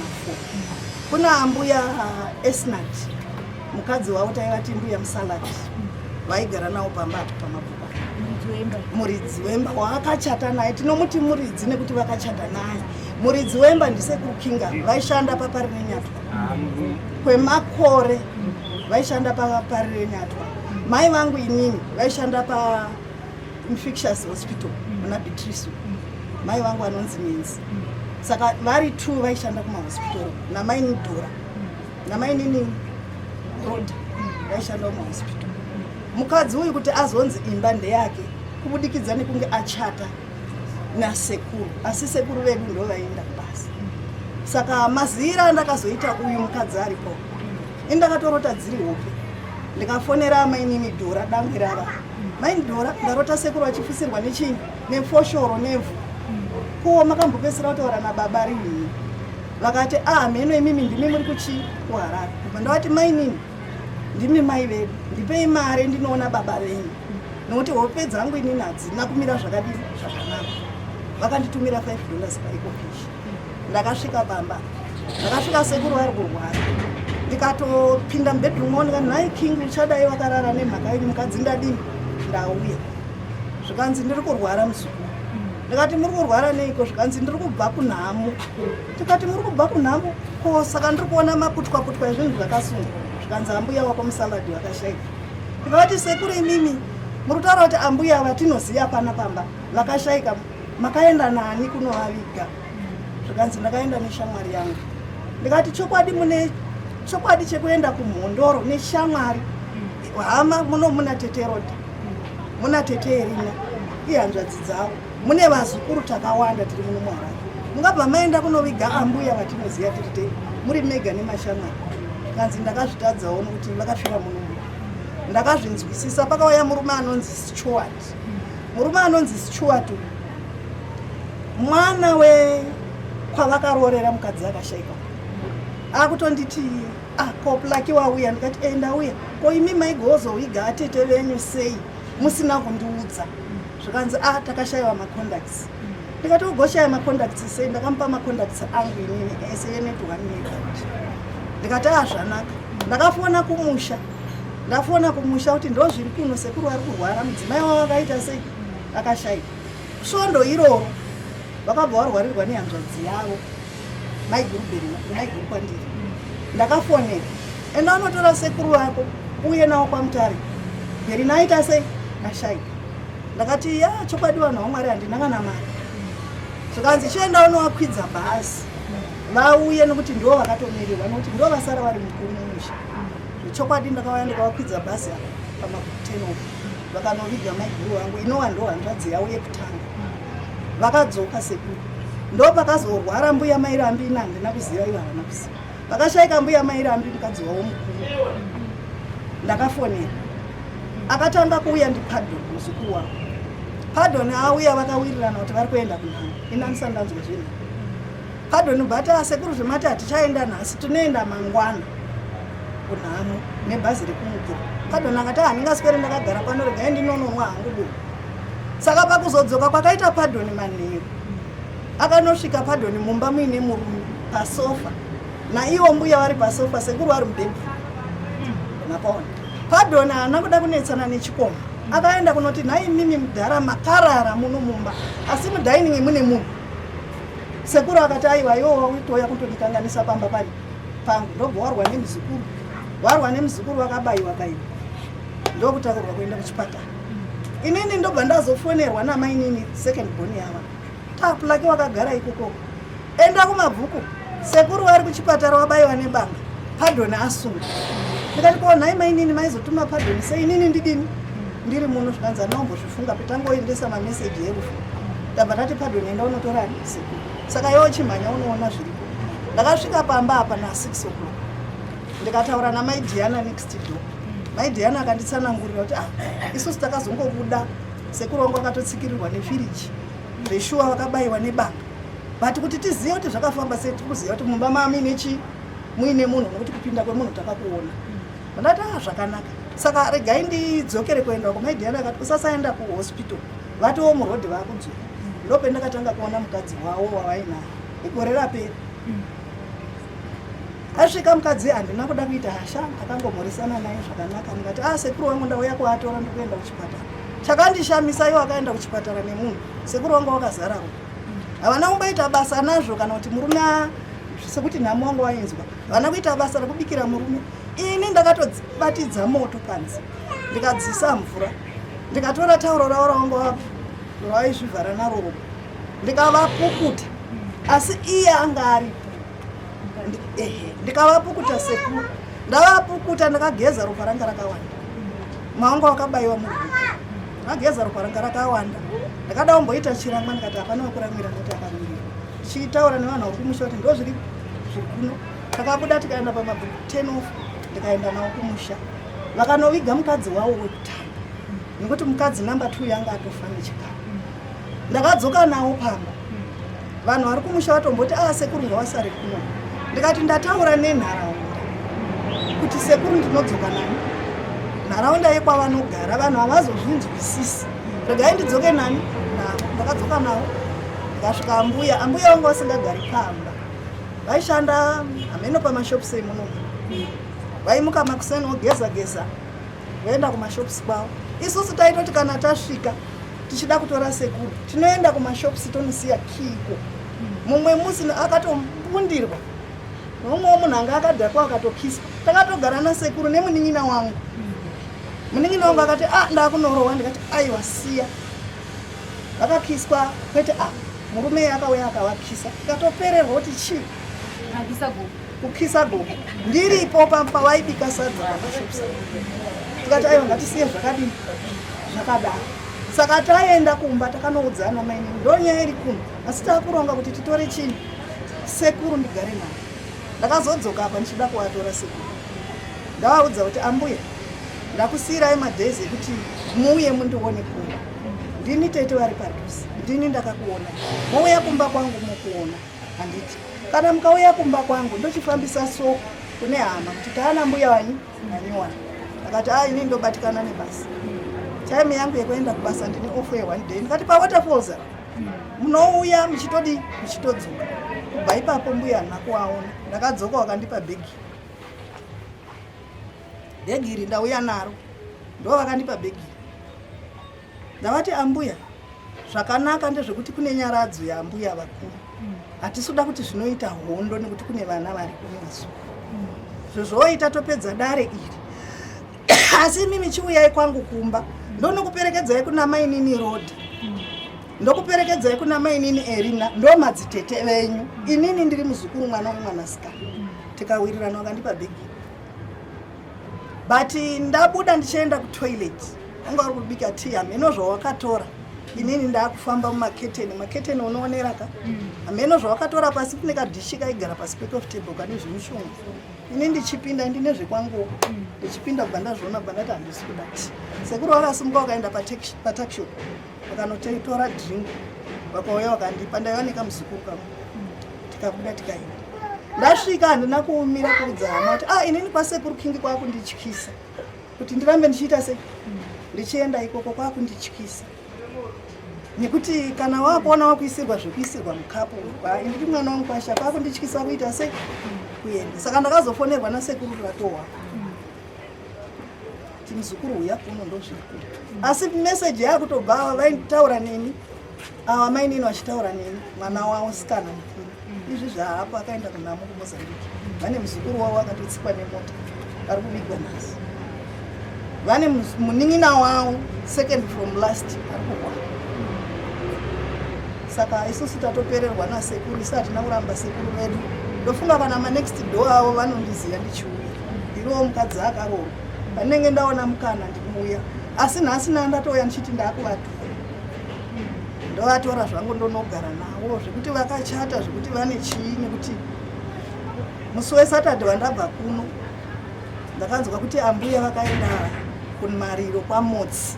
Kuna mbuya Esnat mukadzi wavo taivati mbuya Musalati vaigara nawo pambato pamapupa, muridzi wemba waakachata naye. Tinomuti muridzi nekuti vakachata naye. Muridzi wemba ndisekuru Kinga vaishanda papari nenyatwa kwemakore, vaishanda papari nenyatwa. Mai vangu inini vaishanda pa infectious hospital muna Beatrice, mai vangu anonzi Menzi. Saka vari 2 vaishanda kumahospital, namai Nidhora namai nini Roda vaishanda kumahospital. Mukadzi uyu kuti azonzi imba ndeyake kubudikidza nekunge achata nasekuru, asi sekuru vedu ndo vaenda kubasa. Saka mazira andakazoita uyu mukadzi aripo indakatorota dziri hope, ndikafonera maini Nidhora dangwe rava maini Nidhora ndarota sekuru vachifisirwa nechinyi nefoshoro nevhu kuwo makambopesera kutaura nababa rini vakati mheno imimi ndimi muri kuHarare. Ndavati mainini ndimi mai vedu, ndipei mare ndinoona baba venyu nokuti hope dzangu inini hadzina kumira zvakadii zvakanaka. Vakanditumira $5 paikopishi. Ndakasvika bamba, ndakasvika sekuru vari kurwara, ndikatopinda mubedroom wavo ndikati nhai King uchadai vakarara nemhaka yenyu mukadzi ndadini ndauya. Zvikanzi ndiri kurwara muzukuru. Ndikati muri kurwara neiko? Zvikanzi ndiri kubva kunhamo. Tikati muri kubva kunhamo? Ko saka ndiri kuona maputwa ezvinhu zvakasunga. Zvikanzi ambuya wako Musaladi vakashayika. Ndikati sekuru imimi muri kutaura kuti ambuya vatinoziva pana pamba vakashayika, makaenda nani kunovaviga? Zvikanzi ndakaenda neshamwari yangu. Ndikati chokwadi mune chokwadi chekuenda kumhondoro neshamwari hama muno muna teterota muna tete Erina ihanzvadzi dzavo mune vazukuru takawanda tiri muno muHarare. Mungabva maenda kunoviga ambuya vatinoziva tiri muri mega nemashamwari. Kanzi ndakazvitadzawo nokuti vakafira muno. Ndakazvinzwisisa pakauya murume anonzi Stewart. Murume anonzi Stewart mwana kwavakarorera mukadzi akashayika. Akutonditi koplaki wauya. Ndikati ndauya. Ko imi maigozoviga atete venyu sei musina kundiudza? Zvikanzi takashayiwa macontacts. Ndikati ugoshaya macontacts sei? Ndakamupa macontacts angu inini ese yenetwork account. Ndikati zvanaka. Ndakafona kumusha. Ndafona kumusha kuti ndo zviri kuno sekuru ari kurwara, mudzimai wavo akaita sei akashayika. Svondo iroro vakabva varwarirwa nehanzvadzi yavo maiguru kwandiri. Ndakafonera enda unotora sekuru wako uye nawo kwaMutare mberi naita sei ashaika. Ndakati chokwadi vanhu vaMwari handina kana mari. Zvikanzi chienda unovakwidza bhazi vauye nekuti ndo vakatomererwa nokuti ndo vasara vari mukuru mumusha. Zvechokwadi ndakauya ndikavakwidza bhazi apa pama10 vakanoviga maiguru vangu inova ndo hanzvadzi yavo yekutanga. Vakadzoka sekuru ndo pakazorwara mbuya Mairambi handina kuziva ivo havana kuziva. Vakashaika mbuya Mairambi mukadzi wavo mukuru. Ndakafonera akatanga kuuya ndiPardon muzukuru wavo. Pardon auya vakawirirana kuti vari kuenda kunhamo. Inanisandanzwa zvinhu. Pardon bata sekuru zvimati hatichaenda nhasi tunoenda mangwana kunhamo nebhazi rekumukira. Pardon akati handingaswere ndakagara pano regai ndinononwa hangu duku. Saka pakuzodzoka kwakaita Pardon manheru. Akanosvika Pardon mumba muine murume pasofa. Naivo mbuya vari pasofa sekuru vari mubhedhi. Napaona. Pardon haana kuda kunetsana nechikoma. Akaenda kunoti nhai mimi mudhara makarara muno mumba asi mudhainingi mune munhu. Sekuru akati aiwa iwo witoya kutodikanganisa pamba pari pangu ndobva warwa nemuzukuru. Warwa nemuzukuru wakabayiwa bayiwa. Ndokutakurwa kuenda kuchipatara. Inini ndobva ndazofonerwa namainini second born yava. Tapulake wakagara ikoko. Enda kumabhuku. Sekuru vari kuchipatara wabayiwa nebanga. Pardon asunga. Ndikati ko nhai mainini maizotuma Pardon sei inini ndidini? Ndiri muno zvikanzi naombozvifunga petangoendesa mameseji erufu. Ndabva ndati Pardon enda unotora sekuru. Saka iwo chimhanya unoona zviripo. Ndakasvika pamba apa na6 o'clock. Ndikataura namai Diana next door. Mai Diana akanditsanangurira kuti isusu takazongobuda sekuru wangu akatotsikirirwa nefiriji. Zveshuwa vakabayiwa nebanga. But kuti tizive kuti zvakafamba sei tikuziva kuti mumba mami nechi muine munhu nokuti kupinda kwemunhu takakuona. Ndati zvakanaka. Saka regai ndidzokere kuenda kumai Diana akati usasaenda kuhospital. Vatiwo murodhi vakudzoka. Ndope ndakatanga kuona mukadzi wavo wavainaye. Igore rapera. Asvika mukadzi handina kuda kuita hasha, akangomoresana naye zvakanaka. Ndikati sekuru wangu ndauya kuatora ndikuenda kuchipatara. Chakandishamisa iwo akaenda kuchipatara nemunhu. Sekuru wangu wakazara ropa. Havana kumboita basa nazvo kana kuti murume sekuti nhamo wangu wainzwa. Havana kuita basa rekubikira murume. Ini ndakatobatidza moto panze. Ndikadzisa mvura. Ndikatora tauro ravo ravangu vaizvivhara naro ropa. Ndikavapukuta. Asi iye anga aripo. Ndikavapukuta sekuru. Ndavapukuta ndikageza ropa ranga rakawanda. Mawangu wakabayiwa murume. Ndakageza ropa ranga rakawanda. Ndakada kumboita chirangwa ndikati hapana wekuramira kuti akamirira. Ndichitaura nevanhu vari kumusha kuti ndo zviri kuno. Takabuda tikaenda pamabhuku 10 off. Ndikaenda navo kumusha. Vakanoviga mukadzi wavo wekutanga. Nekuti mukadzi namba 2 yanga atofa nechikamu. Ndakadzoka navo pamba. Vanhu vari kumusha vatomboti sekuru ngawasare kuno. Ndikati ndataura nenharaunda kuti sekuru ndinodzoka nani. Nharaunda yekwavanogara vanhu havazozvinzwisisi. Regai ndidzoke nani? Ndakadzoka navo. Ndikasvika ambuya vangu vasingagari pamba. Vaishanda hameno pamashopusi emuno. Vaimuka makuseni vogeza voenda kumashopusi kwavo. Isusu taitoti kana tasvika tichida kutora sekuru tinoenda kumashopusi tonosiya kiko. Mumwe musi akatombundirwa. Nomwe munhu anga akadhakwa akatokiswa. Takatogara nasekuru nemunin'ina wangu. Munin'ina wangu akati ndakunorohwa. Ndikati aiwa siya. Vakakiswa kwete murume akauya akavakisa. Tikatopererwa kuti chii? Kukisa gogo. Ndiripo pavaibika sadza pamashopusi. Tikati aiwa ngatisiye zvakadini zvakadaro. Saka taenda kumba takanoudzana maini ndonyaya iri kuno. Asi takuronga kuti titore chini? Sekuru ndigare naye. Ndakazodzoka apa ndichida kuatora sekuru. Ndavaudza kuti ambuya ndakusiyirai madhezi ekuti muuye mundione kumba. Ndini tete vari padhuze. Ndini ndakakuona. Mouya kumba kwangu mukuona. Handiti. Kana mukauya kumba kwangu ndochifambisa soko kune hama kuti taana mbuya wanyi naniwana. Akati ini ndobatikana nebasa. Time yangu yekuenda kubasa ndini off one day. Ndikati pawaterfalls munouya muchitodzoka. Kubva ipapo mbuya nakuaona. Ndakadzoka wakandipa bhegi. Bhegi iri ndauya naro. Ndo vakandipa bhegi. Ndavati ambuya zvakanaka ndezvekuti kune nyaradzo yambuya vakuru. Hatisuda kuti zvinoita hondo nekuti kune vana vari kunesu. Zvozoita topedza dare iri. asi mimi chiuyai kwangu kumba ndonokuperekedzai kuna mainini road ndokuperekedzai kuna mainini Erina ndo madzitete venyu inini ndiri muzukuru mwana wemwanasikana tikawirirana wakandipa bhegi but ndabuda ndichienda kutoilet anga uri kubika tea hameno zvawakatora inini ndakufamba mumaketeni unoonera ka hameno zvawakatora pasi kune kadhishi kaigara pasi pecof table kane zvimushonga ini ndichipinda ndine zvekwangu ndichipinda kubva ndazviona kubva ndati handisi kuda sekuru wakasimuka wakaenda patakshop wakanotora drink wakauya wakandipa ndaiwanika muzukuru kangu tikabuda tikaenda ndasvika handina kuumira kuudza hama kuti inini kwasekuru kingi kwakundityisa kuti ndirambe ndichiita sei ndichienda ikoko kwakundityisa nekuti kana wakuona wakuisirwa zvekuisirwa mukapu nditi mwana wangu kwasha kwakundityisa kuita sei kuenda saka ndakazofonerwa nasekuru ratowa kuti muzukuru uya kuno ndozvikuru asi meseji yakutobva vaitaura neni ava mainini vachitaura neni mwana wavo sikana mukuru izvi zvaapo akaenda kunamo kumozambiki vane muzukuru wavo akatotsikwa nemota ari kubigwa nhasi vane munin'ina wavo second from last ari kukwa saka isusu tatopererwa nasekuru isu hatina kuramba sekuru vedu ndofunga kana manext door avo vanondiziva ndichiuya ndiriwo mukadzi akaroorwa panenge ndaona mukana ndimuuya asi nhasi nandatoya ndichiti ndakuvatora ndovatora zvangu ndonogara navo zvekuti vakachata zvekuti vane chiini kuti musi weSaturday wandabva kuno ndakanzwa kuti ambuya vakaenda kumariro kwamotsi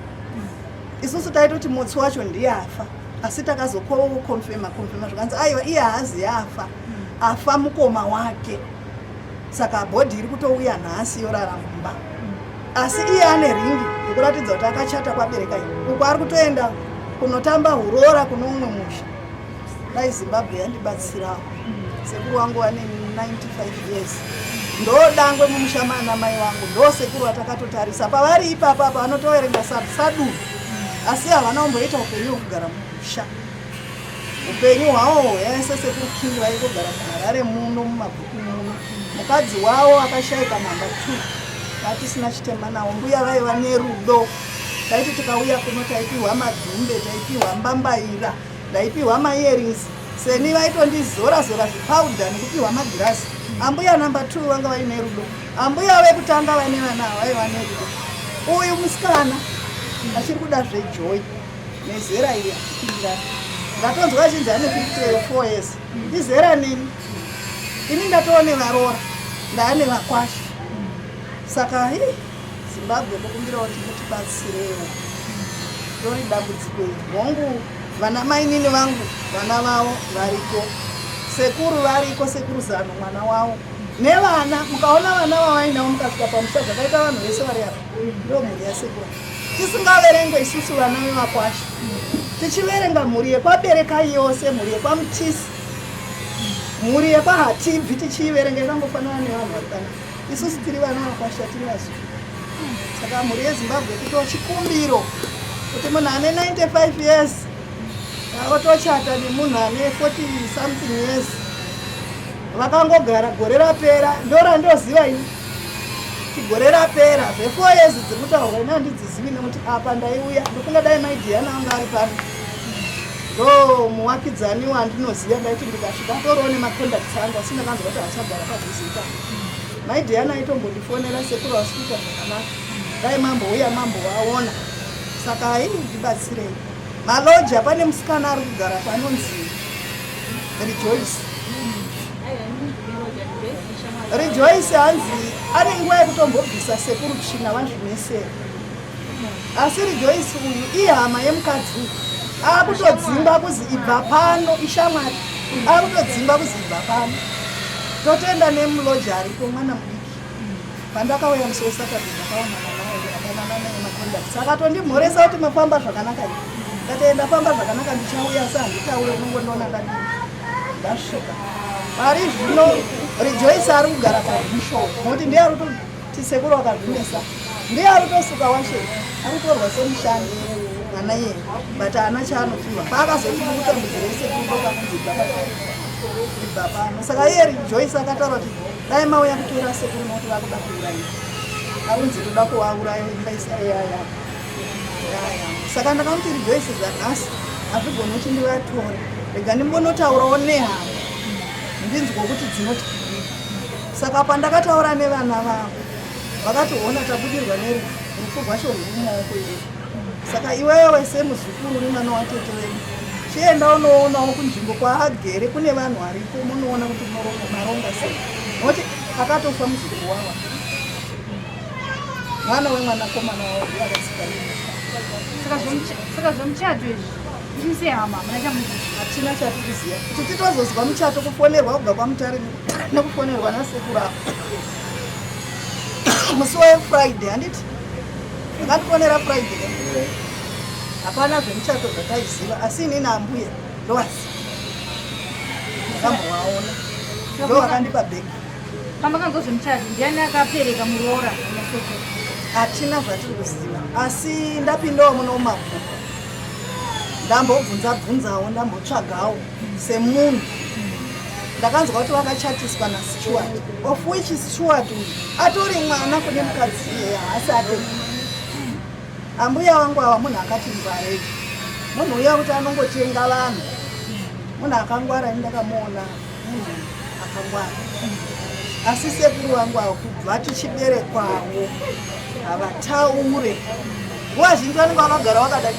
isusu taitoti motsi wacho ndiye afa asi takazokonfema zvakanzi aiwa iye haazi afa mukoma wake saka bhodhi iri kutouya nhasi yoraramumba asi iye ane ringi yekuratidza kuti akachata kwabereka iye uko ari kutoenda kunotamba hurora kuno umwe musha dai Zimbabwe yandibatsirawo sekuru wangu ane 95 years ndodangwe mumusha mana mai wangu ndo sekuru atakatotarisa pavari ipapa apa vanotoverenga sadu asi havana kumboita upenyu hwekugara mumusha upenyu hwavo yaise sekuru kingi vaikogara muharare muno mumabhuku muno mukadzi wavo akashaika namba 2 vatisina chitema navo mbuya vaiva nerudo taiti tikauya kuno taipiwa madhumbe taipiwa mbambaira ndaipiwa maearings seni vaitondizora zvipauda nekupiwa magirasi ambuya namba 2 vanga vaine rudo ambuya vekutanga vaine vana vaiva nerudo uyu musikana achiri kuda zvejoy nezera iri akipindana ndatonzwa achinzi ane 54 years izera nini ini ndatoone varora ndaane vakwasha saka Zimbabwe kukumbira kuti mutibatsirewo ndori dambudziko hongu vana mainini vangu vana vavo variko sekuru variko sekuru Zano mwana wavo nevana mukaona vana vavainawo mukasvika pamusha zvakaita vanhu vese vari apa ndo mhuri yasekuru tisingaverengwe isusu vana vevakwasha tichiverenga mhuri yekwabereka yose mhuri yekwamutisi mhuri yekwahatibvi tichiiverenga ikangofanana nevanhu varikana isusu tiri vana vakwasha tiri vazukuru saka mhuri yeZimbabwe kuto chikumbiro kuti munhu ane 95 years otochata nemunhu ane 40 something years vakangogara gore rapera ndorandoziva ini gore rapera zve4 years dziri kutaurwa ina handidzizivi nekuti apa ndaiuya ndofunga dai maidhiyana anga ari pano ndo muwakidzani wandinoziva ndaiti ndikasvika atoriwo nemakondakts anga asi ndakanzwa kuti achagara padhuzeita maidhiyana aitombondifonera sekuru wasikuita zvakanaka dai mambouya mambo vaona saka ndibatsirei maloja pane musikana ari kugara panonzi Rejoice hanzi ane nguva yekutombobvisa sekuru tsvina vanzvinesera asi Rejoice uyu ihama yemukadzi akutodzimba kuzi ibva pano ishamwari akutodzimba kuzi ibva pano totoenda nemuloja ariko mwana mudiki pandakauya musi weSaturday ndakaonana naye akanana nemakondakts akatondimhoresa kuti mafamba zvakanaka ii ndatoenda famba zvakanaka ndichauya asi handitauya unongondiona ndasvika pari zvino Rejoice ari kugara pamusho nokuti ndiye ari kutoti sekuru akazvinesa ndiye ari kutosuka washe ari kutorwa semushandi mwana iye but haana chaanopiwa paakazoti kutambudzira sekuru ndokakunzibva pano saka iye Rejoice akataura kuti dai mauya kutora sekuru nokuti vakuda kuuraya arunzi toda kuvauraya imbaisa yaya. Saka ndakamutiri Joyce zvanhasi hazvigoni kuti ndivatore, rega ndimbonotaurawo nehama ndinzwa kuti dzinoti. Saka pandakataura nevana vavo vakationa tabudirwa nerufu rwacho rwuri mumaoko edu. Saka iwewe semuzukuru nemwana watete wedu chienda unoonawo kunzvimbo kwaagere kune vanhu varipo munoona kuti maronga sei, nokuti akatofa muzukuru wavo, mwana wemwanakomana wavo akasikaiwa. Saka zvomuchato izvi imi sehama muna chamuziva? Hatina chatikuziva kuti titozozwa muchato kufonerwa kubva kwamutare nekufonerwa nasekuru apo musi weFriday. Handiti vakatifonera Friday, hapana zvemuchato zvataiziva, asi inini ambuya ndowaziva, ndakambovaona ndo vakandipa bhegi. Pamakanzwa zvemuchato ndiani akapereka muroora nasekuru? Hatina zvatiri kuziva, asi ndapindawo muno mumabhuku ndambobvunzawo ndambotsvagawo semunhu. Ndakanzwa kuti vakachatiswa naStuart, of which Stuart atori mwana kune mukadzi iyeya haasi ake. Ambuya wangu ava munhu akati ngwarei, munhu uya kuti anongotenga vanhu, munhu akangwara. Ndakamuona munhu akangwara, asi sekuru wangu ava kubva tichiberekwawo havataure. Nguva zhinji vanenge vakagara vakadai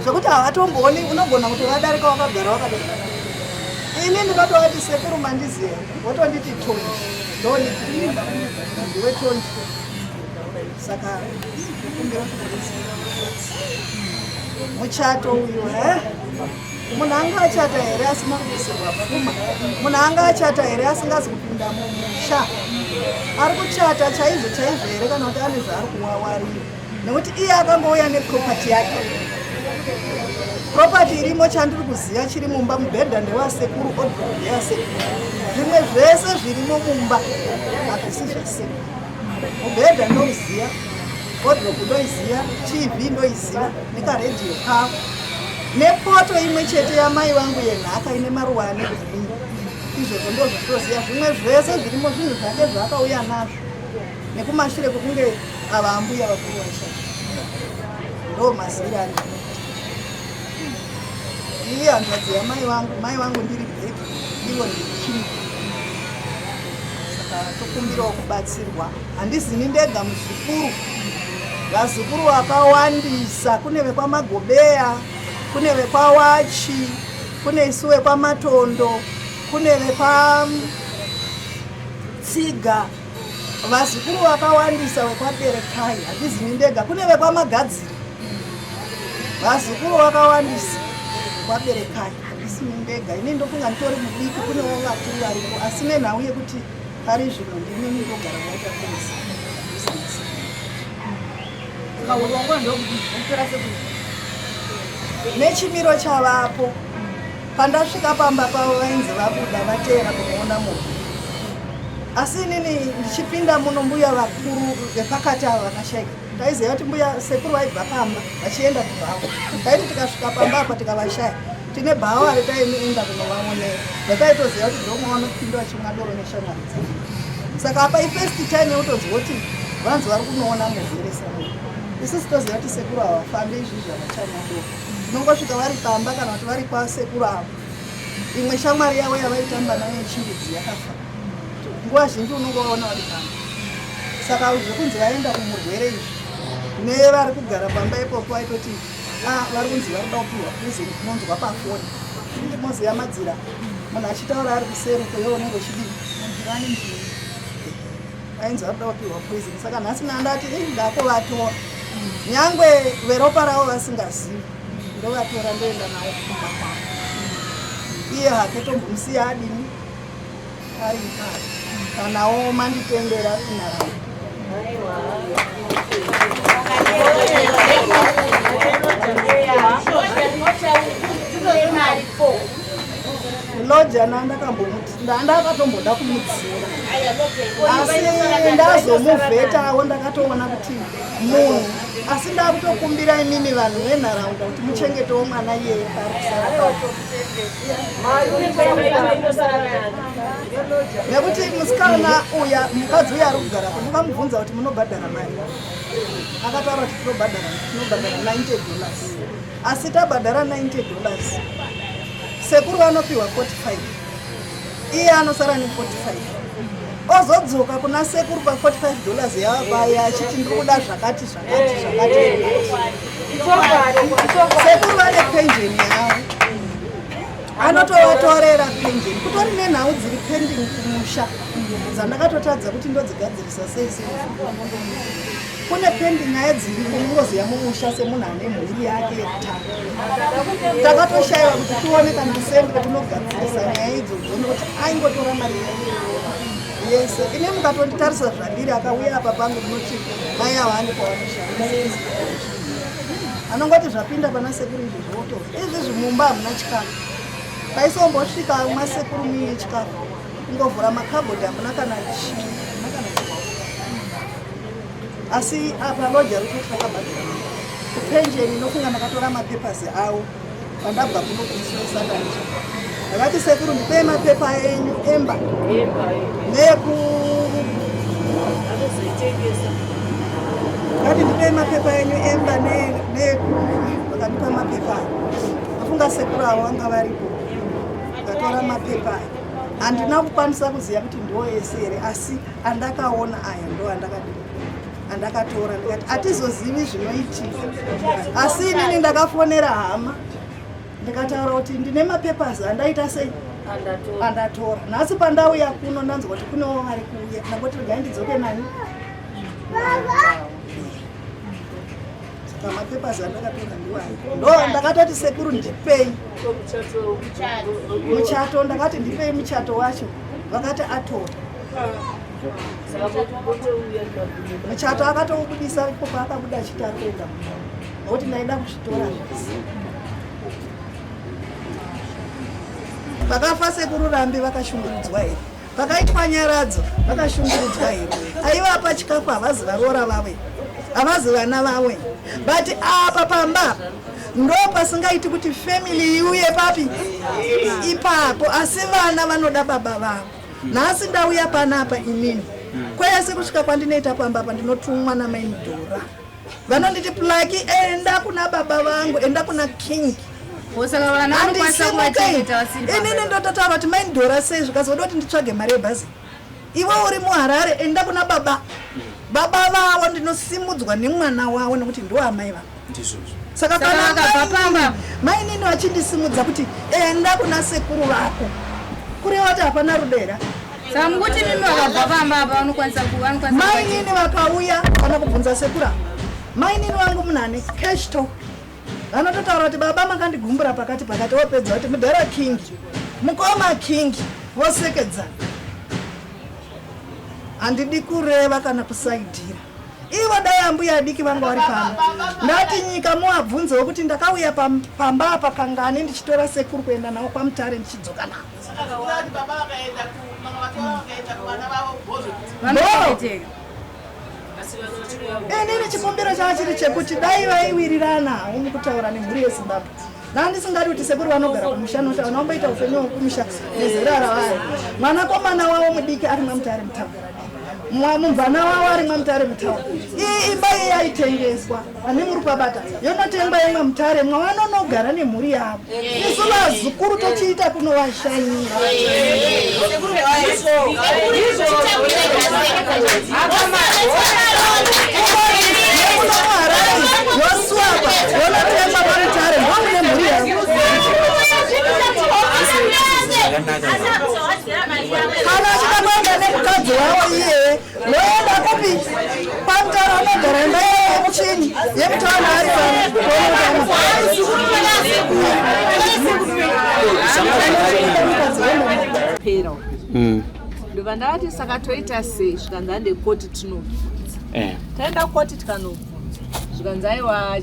zvokuti havatombooni, unogona kuti vadarika wakagara wakadai. Ini ndinotovati sekuru mandiziva, votonditi tonji, ndoniti ndiwe tonji. Saka kumbira muchato uyu munhu anga achata here asina kubvisirwa pfuma, munhu anga achata here asingazi kupinda mumusha, ari kuchata chaizvo chaizvo here kana kuti ane zvaari kuwawarira, nekuti iye akangouya nepropati yake. Propati irimo chandiri kuziva chiri mumba, mubhedha ndewasekuru, odhoro ndeyasekuru, zvimwe zvese zvirimo mumba hazvisi zvasekuru. Mubhedha ndoiziva, odhoro ndoiziva, TV ndoiziva, nekaredhiyo kavo, nepoto imwe chete yamai vangu yenhaka ine maruva ane girini. Izvozvo ndo zvatoziva, zvimwe zvese zvirimo zvinhu zvake zvaakauya nazvo nekumashure kwekunge ava ambuya vakuru vashaka. Ndo maziviro ane iye hanzvadzi yamai vangu, mai vangu ndiri bheki, ivo ndiri chini. Saka tokumbirawo kubatsirwa. Handizini ndega muzukuru, vazukuru vakawandisa, kune vekwamagobeya, kune vekwawachi, kune isu vekwamatondo, kune vekwatsiga, vazukuru vakawandisa vekwaberekai. Handizini ndega, kune vekwamagadziri, vazukuru vakawandisa vaberekai. Handisini ndega, ini ndofunga nditori mudiki, kunewo vakuru varipo, asi nenhau yekuti pari zvino ndinini ndogara maita kurisa. Nechimiro chavapo, pandasvika pamba pavo vainzi vabuda vateera kunoona munhu, asi inini ndichipinda muno mbuya vakuru vepakati avo vakashaika. Taiziva kuti mbuya sekuru vaibva pamba vachienda kubhawa, taiti tikasvika pamba apa tikavashaya tine bhawa retainoenda kunovaonera, ndataitoziva kuti ndomwe vanopinda vachimwadoro neshamwari dzedu. Saka apa ifirst time yekutozwa kuti vanzi vari kunoona muvheresa munhu, isusu toziva kuti sekuru havafambi izvizvi havachamwadoro, tinongosvika vari pamba kana kuti vari kwasekuru avo. Imwe shamwari yavo yavaitamba nayo yechingudzi yakafa, nguva zhinji unongovaona vari pamba. Saka zvekunzi vaenda kumurwere izvi nevari kugara pamba ipopo vaitoti vari kunzi vari kuda kupiwa prison, kunonzwa pafoni kuti moziva madzira, munhu achitaura ari kuseri kweonenge uchidii vainzi vari kuda kupiwa prison. Saka nhasi nandati ndakuvatora, nyangwe veropa ravo vasingazivi, ndovatora ndoenda navo kumba kwavo. Iye hake tombomusiya adini ari ikari, kanawo manditendera inharaunda. Lojana ndakatomboda kumudzura, asi ndazomuvhetawo ndakatoona kuti munhu asi ndakutokumbira imimi vanhu venharaunda kuti muchengetewo mwana iyeye nekuti musikana uya mukadzi uya ari kugara mukamubvunza kuti munobhadhara mari akataura kuti tinobhadhara $90 asi tabhadhara $90 sekuru vanopiwa 45 iye anosara ne45 ozodzoka kuna sekuru pa$45 yavabaya achiti ndiri kuda zvakati sekuru vane penjeni yavo anotovatorera penjeni kutori nenhau dziri pending kumusha dzandakatotadza kuti ndodzigadzirisa sei kune pending nyaya dziri kumuroziya mumusha semunhu ane mhuri yake takatoshayiwa kuti tione kana kusembe kunogadzirisa nyaya idzodzo nokuti aingotora mari yese ine mukatotitarisa zvandiri akauya apa pangu kunoti mai avani kwavanoshandisa anongoti zvapinda pana sekuru izvi zvoto izvizvi mumba hamuna chikafu paisombosvika masekuru miye chikafu kungovhura makabhodhi hamuna kana asi apa loja rikoti rakabhadhara kupenjeni inofunga ndakatora mapepasi avo pandabva kunokuisosadanisha ndakati sekuru ndipei mapepa enyu emba ngati ndipei mapepa enyu emba vakandipa mapepa afunga sekuru avo vanga varipo ndatora mapepa handina kukwanisa kuziva kuti ndo ese here asi andakaona aya ndo andakatora ndikati hatizozivi zvinoitika asi inini ndakafonera hama ndikataura kuti ndine mapepasi andaita sei andatora nhasi pandauya kuno ndanzwa kuti kunewo vari kuuya ndangoti regai ndidzoke nani saka mapepasi andakatora ndiwani ndo ndakatoti sekuru ndipei muchato ndakati ndipei muchato wacho vakati atora muchato akatoubudisa ipopa akabuda chitatoenda nokuti ndaida kuzvitora zvisi vakafa sekuru Rambi vakashungurudzwa here vakaitwa nyaradzo vakashungurudzwa here aivapa chikafu havazi varoora vave havazi vana vave but apa pamba ndo pasingaiti kuti family iuye papi ipapo asi vana vanoda baba vavo nhasi ndauya panapa inini kwese kusvika kwandinoita pamba apa ndinotumwa namainidhora vanonditi Plaki enda kuna baba vangu enda kuna king inini ndototaura kuti maindhora sei zvikazoda kuti nditsvage mari yebhazi iwe uri muHarare enda kuna baba vavo ndinosimudzwa nemwana wavo nekuti ndo amai vavo saka kana mainini vachindisimudza kuti enda kuna sekuru vako kureva kuti hapana rudera mainini vakauya kana kubvunza sekura mainini vangu munhane cash talk vanototaura kuti baba makandigumbura pakati wopedza kuti mudhara king mukoma king vosekedzana handidi kureva kana kusaidhira ivo dai ambuya adiki vanga vari pano ndati nyika muabvunzewo kuti ndakauya pamba apa kangani ndichitora sekuru kuenda navo kwaMutare ndichidzoka navo inini chikumbiro chachiri chekuti dai vaiwirirana havo mukutaura nemhuri yeZimbabwe ndandisingadi kuti sekuru vanogara kumusha vanomboita upenyu hwekumusha nezera ravari mwanakomana wavo mudiki ari mwaMutare mutaura mumvana wavo ari mwaMutare mutaura iyi imba iyi yaitengeswa vane muri kwabata yonotengwa yemwaMutare mwavanonogara nemhuri yavo isu vazukuru tochiita kunovashanyira yosuapa yonotengwa mwaMutare ndomune mhuri yavo kana chikakwanga nemukadzi wavo iye loenda kupi kwaMutare anogara imba yemuchini yemutawana ari pera ndobva ndavati saka toita sei zvikanzi ndekoti tinobvunza taenda koti tikanobvunza zvikanzi aiwa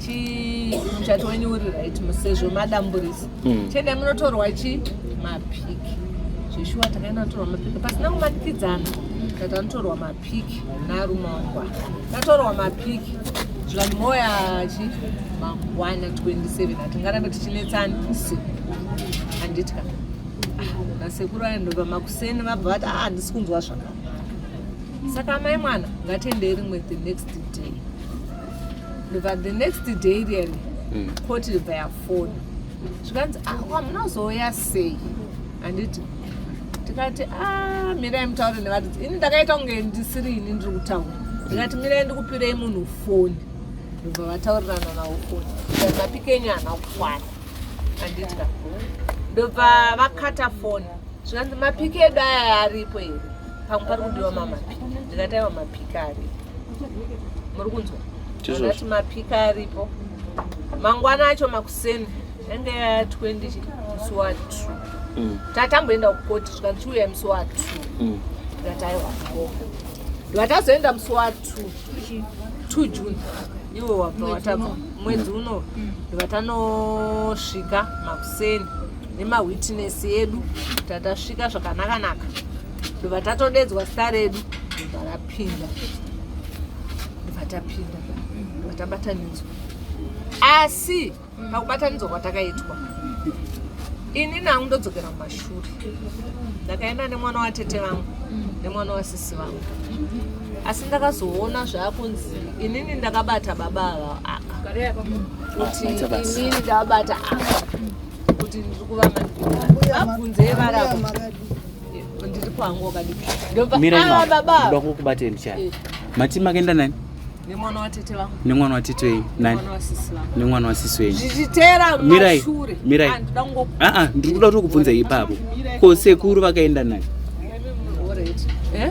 muchato wenyu uri right musezvo madamburisa tiende munotorwa mapiki zveshuwa takaenda notorwa mapiki pasina kumanikidzana tata notorwa mapiki narume wangu tatorwa mapiki zvikanzi moya chi mangwana 27 hatingarambe tichinetsani usiku handitya nasekuru aendova makuseni vabva vati handisi kunzwa zvakanaka saka mai mwana ngatiendei rimwe the next day ndobva the next day really koti ndobva yafona zvikanzi wamunazouya sei handiti tikati mirai mutaure nevati ini ndakaita kunge ndisiri ini ndiri kutaura ndikati mirai ndikupirei munhu foni ndobva vataurirana nawo foni ikati mapika enyu hana kukwana handitya ndobva vakata foni zvikanzi mapika edu aya aripo here pamwe pari kudiwa mamapika ndikati aiwa mapika aripo muri kunzwa ndati mapika aripo mangwana acho makuseni enge 20 musi wa2 tatamboenda kukoti zvikanzi chiuya musi wa2 ndikati aiwa ndivatazoenda musi wa2 June iwo wabva watabva mwedzi uno ndivatanosvika makuseni nemawitness edu tatasvika zvakanaka ndivatatodedzwa zita redu ndivarapinda ndivatapinda ndivatabatanidzwa asi pakubatanidzwa kwatakaitwa ini nangu ndodzokera mumashure ndakaenda nemwana watete vangu nemwana wasisi vangu asi ndakazoona zvaakunzi inini ndakabata baba ava aka kuti inini ndakabata aka kuti ndiri kuvamaniira vabvunzei varapa ndiri kwangu wakadii ndobva baba kubateni chai mati makaenda nani nemwana watete vangu nemwana watete wenyu nani nemwana wasisi wenyu zvichiteera mumashure ndiri kuda kuti kubvunza ipapo ko sekuru vakaenda nani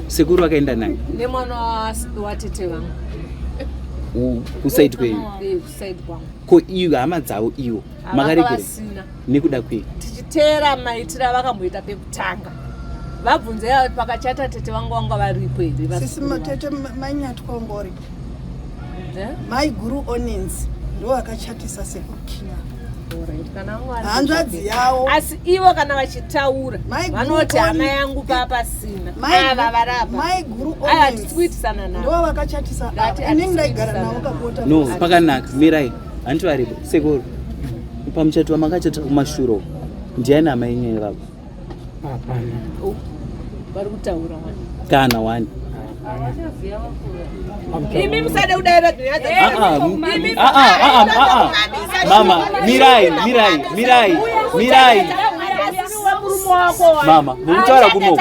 sekuru vakaenda nani nemwana watete vangu kusaidi kwenyu kusaidi kwangu ko iyo hama dzavo iwo makaregera nekuda kwei tichiteera maitiro avakamboita pekutanga vabvunzei pakachata tete vangu vanga varipo here sisi tete mainyatwa ngori maiguru onins ndo vakachatisa sekukinya hanzvadzi yavo asi ivo kana vachitaura vanoti hama yangu papasina ava varapa maiguru onins ndo vakachatisa inini ndaigara navo kapota no pakanaka mirai hanti varipo sekuru pamuchato wamakachata kumashuro ndiani hama yenyu yevavo vari kutaura kana wani imi musade kudaira mama mirai mama muritaura kuno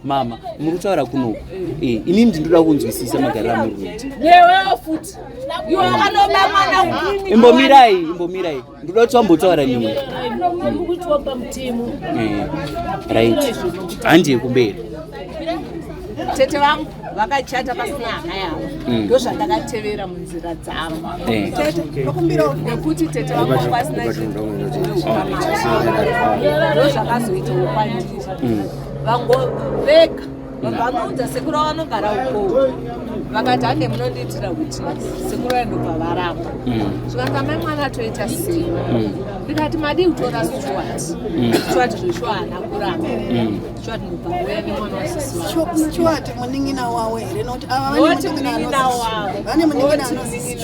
mama muritaura kuno inini ndinoda kunzwisisa magariro amurikuita newewo futi iwo vanoba mwana imbomirai ndoda kuti wambotaura nyumwe right handi yekumberi tete vangu vakachata pasina hama yavo ndozvandakatevera munzira dzavo nekuti tete vangu pasina ndozvakazoita ukwandiri vangoveka vanoudza sekuru vanogara ukoo vakati hande munondiitira witness sekuru vaindobva varapa zvikanzi amai mwana atoita sei ndikati madii kutora Stuart zveshuwa hana kuramba Stuart ndobva uya nemwana wasisi Stuart muning'ina wawo here nokuti noti muning'ina wavo vane muning'ina anozisi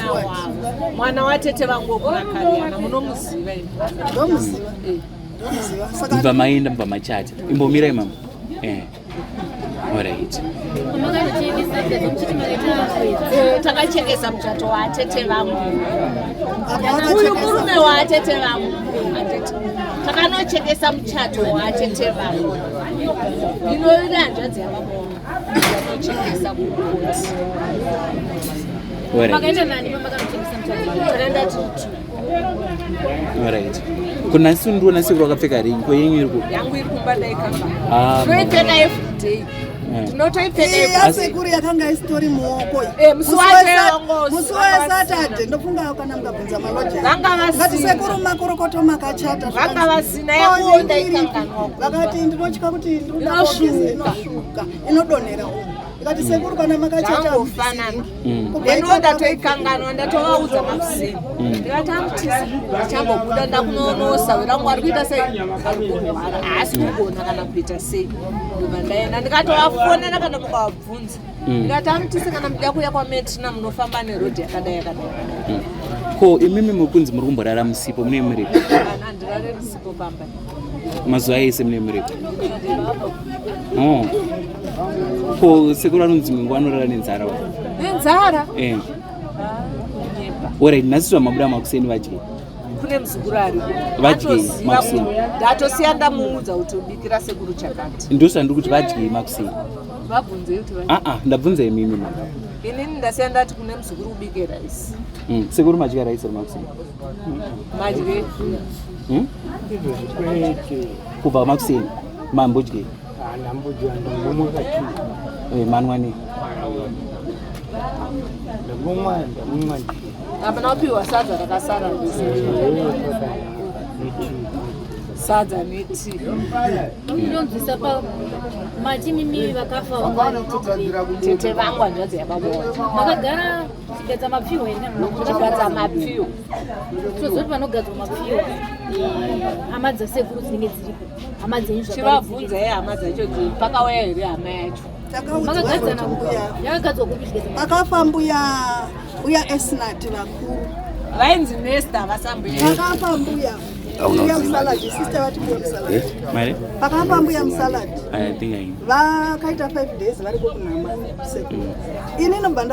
mwana watete vangu wokurakariana munomuziva imi ndomuziva mbva maenda mbva machata imbomirai mama alright takachekesa muchato waatete vangu uyu murume waatete vangu anditi takanochekesa muchato waatete vangu inoiri hanzvadzi yavabonga takanochekesa kukoti takaenda tutu alright kuna sunduna siku rakapfeka ringi ko yenyu iri yangu iri kumba daikamba toipfeka everyday asekuru yakanga isitori muoko musi weSaturday ndofunga kana mukabvunza malojangati sekuru makorokoto makachata vanga vasina yakuenda ikanganwa vakati ndinotya kuti inoshuka inodonhera umu ndikati sekuru kana makachata zvangofanana ndinoda toikanganwa ndatovaudza makuseni ndikati amutisi ndichambobuda ndakunonosa werangu ari kuita sei ari kurwara haasi kugona kana kuita sei ndobva ndaenda ndikatovafonera kana mukavabvunza ndikati amutisi kana muda kuya kwametrina munofamba nerodhi yakadai yakadai ko imimi mukunzi muri kumborara musipo mune muripo kana ndirare musipo pamba mazuva ese mune muripo ko sekuru anonzi mwengu anorara nenzara nenzara orit nhasi zvamabuda makuseni vadye kune muzukuru ariko vadye makuseni ndatosiya ndamuudza kuti ubikira sekuru chakati ndosandiri kuti vadye makuseni vabvunzei kuti ndabvunza imimi inini ndasiya ndati kune muzukuru ubike raisi sekuru madya raisi remakuseni madye kubva makuseni mambodye manwani apana kupiwa sadza rakasara sadza neti ndinonzwisa pa machimimi vakafa vangwani tete vangu hanzvadzi yababona makagara chigadza mapfiwo here chigadza mapfiwo tozoti panogadzwa mapfiwo hama dzasekuru dzinenge dziripo hama dzenyu chivabvunza ye hama dzacho pakauya here hama yacho makagadzana yakagadzwa kupi chigadza pakafa mbuya esnat vakuru vainzi nesta vasambuya pakafa mbuya musaladi sister vati mbuya musaladi pakafa mbuya musaladi vakaita 5 days vari kokunhama sekuru ini nobva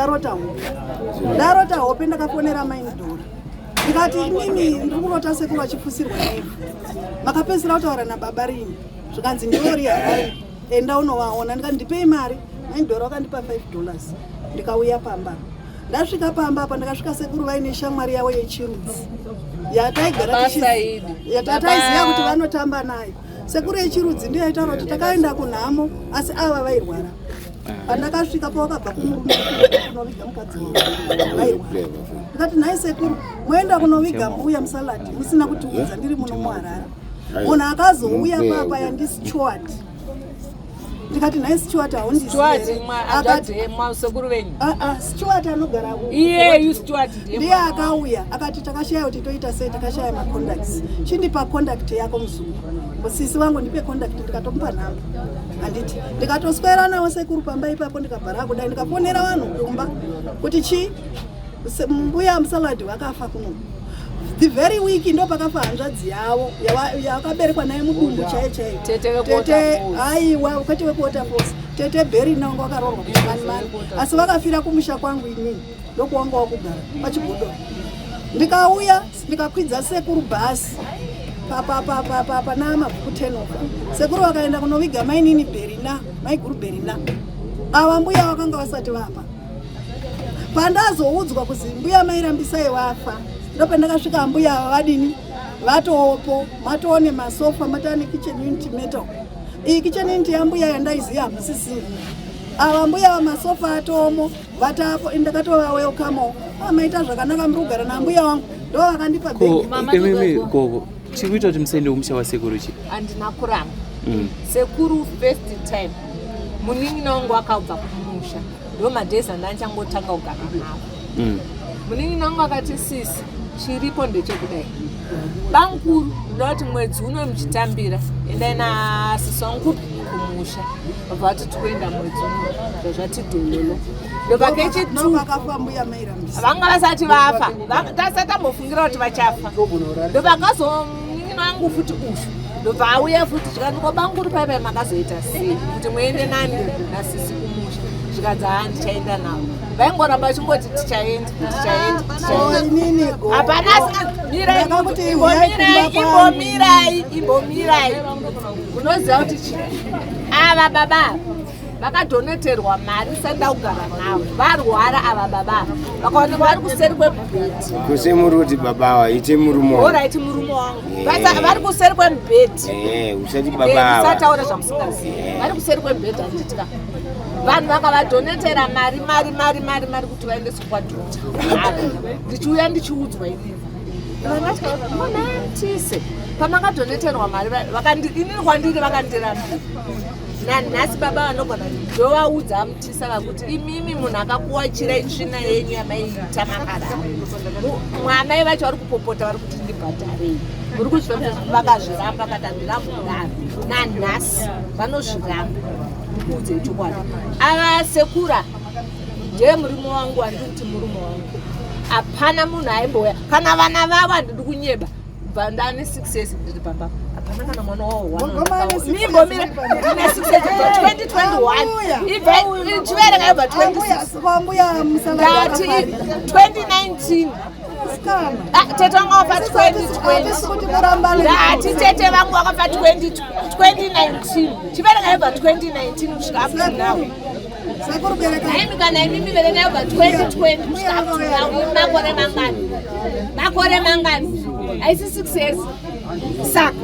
ndarota hope ndakafonera maindora ndikati inini ndiri kurota sekuru achifusirwa nevu makapedzisira kutaura nababa rini zvikanzi ndori harare enda unovaona ndikati ndipei mari maindora vakandipa $5 ndikauya pamba ndasvika pamba apa ndakasvika sekuru vaine shamwari yavo yechirudzi yataiziva kuti vanotamba nayo sekuru yechirudzi ndiyo yaitaura kuti takaenda kunhamo asi ava vairwara pandakasvika po vakabva kunoviga mukadzi vairwara ndikati nhai sekuru moenda kunoviga mbuya musaladi musina kutiudza ndiri muno muharara munhu akazouya papa yandisi choward ndikati nhai stewart haundistewart anogara ndiye akauya akati takashaya kuti toita sei takashaya maconducts chindipa conduct yako muzungu musisi vangu ndipe conduct ndikatomupa nhamba handiti ndikatoswera nawo sekuru pamba ipapo ndikabhara kudai ndikafonera vanhu kumba kuti mbuya musaladi vakafa kuno the very week ndo pakafa hanzvadzi yavo yakaberekwa naye mudumbu chaiyo tete aiwa ukati wequaterforce tete bheri nango vakarorwa kumanimani asi vakafira kumusha kwangu inini ndokuwanga wakugara pachigodo ndikauya ndikakwidza sekuru bhasi namabhuku 10 sekuru vakaenda kunoviga mainini bherina maiguru bherina ava mbuya vakanga vasati vapa pandazoudzwa kuzi mbuya mairambisai vafa ndopandakasvika mbuya vadini vatopo matone masofa matane kitchen unit metal iyi kitchen unit yambuya yandaiziva hamusisiri ava mbuya vamasofa atomo vatapo ndakatova welcome amaita zvakanaka muri kugara nambuya wangu ndo vakandipa gogo chiri kuita kuti musaende kumusha wasekuru chi handina kuramba sekuru first time munin'ina wangu akabva kumusha ndo madhezi andanichangotanga kugara navo munin'ina wangu akati sisi chiripo ndechekudai bankuru ndoti mwedzi uno muchitambira endai nasisi wangu kumusha vabva vati tikuenda mwedzi uno zvazvati dololo vanga vasati vafa tasati tambofungira kuti vachafa ndovakazomunin'ina wangu futi ushu ndobva auya futi zvikandikwa banguru paipai makazoita sei kuti muende nani nasisi kumusha zvikanzi ndichaenda navo vaingoramba vachingoti hapana imbomirai unoziva kuti chi ava baba vakadhoneterwa mari senda kugara navo varwara ava baba vakaonekwa vari kuseri kwemubhedhi kuse muri kuti baba waite murume oraiti murume wangu vari kuseri kwemubhedhi usati baba usataura zvamusingazivi vari kuseri kwemubhedhi handitika vanhu vakavadhonetera mari kuti vaendeswe kwadhota ndichiuya ndichiudzwa inini vanatise pamakadhoneterwa mari inini kwandiri vakandirambira nanhasi baba vanogona ndovaudza mutisa vakuti imimi munhu akakuwachira tsvina yenyu yamaiita makarara mwamai vacho vari kupopota vari kuti ndibhadharei muri kuzvifambisa vakazviramba katambira kudaro nanhasi vanozviramba ndikuudze chokwadi ava sekura ndiye murume wangu handiri kuti murume wangu hapana munhu aimboya kana vana vavo handidi kunyeba kubva ndane 6 years ndiri baba hapana kana mwana wavo mimbomira ndine 6 years 2021 chiverenga yobva 26 ndati 2019 tete wangu wakafa 2020 ndati tete vangu wakafa 2019 chiverenga yobva 2019 kusvika up to now kana imimi verenga yobva 2020 kusvika up to now makore mangani haisi 6 years saka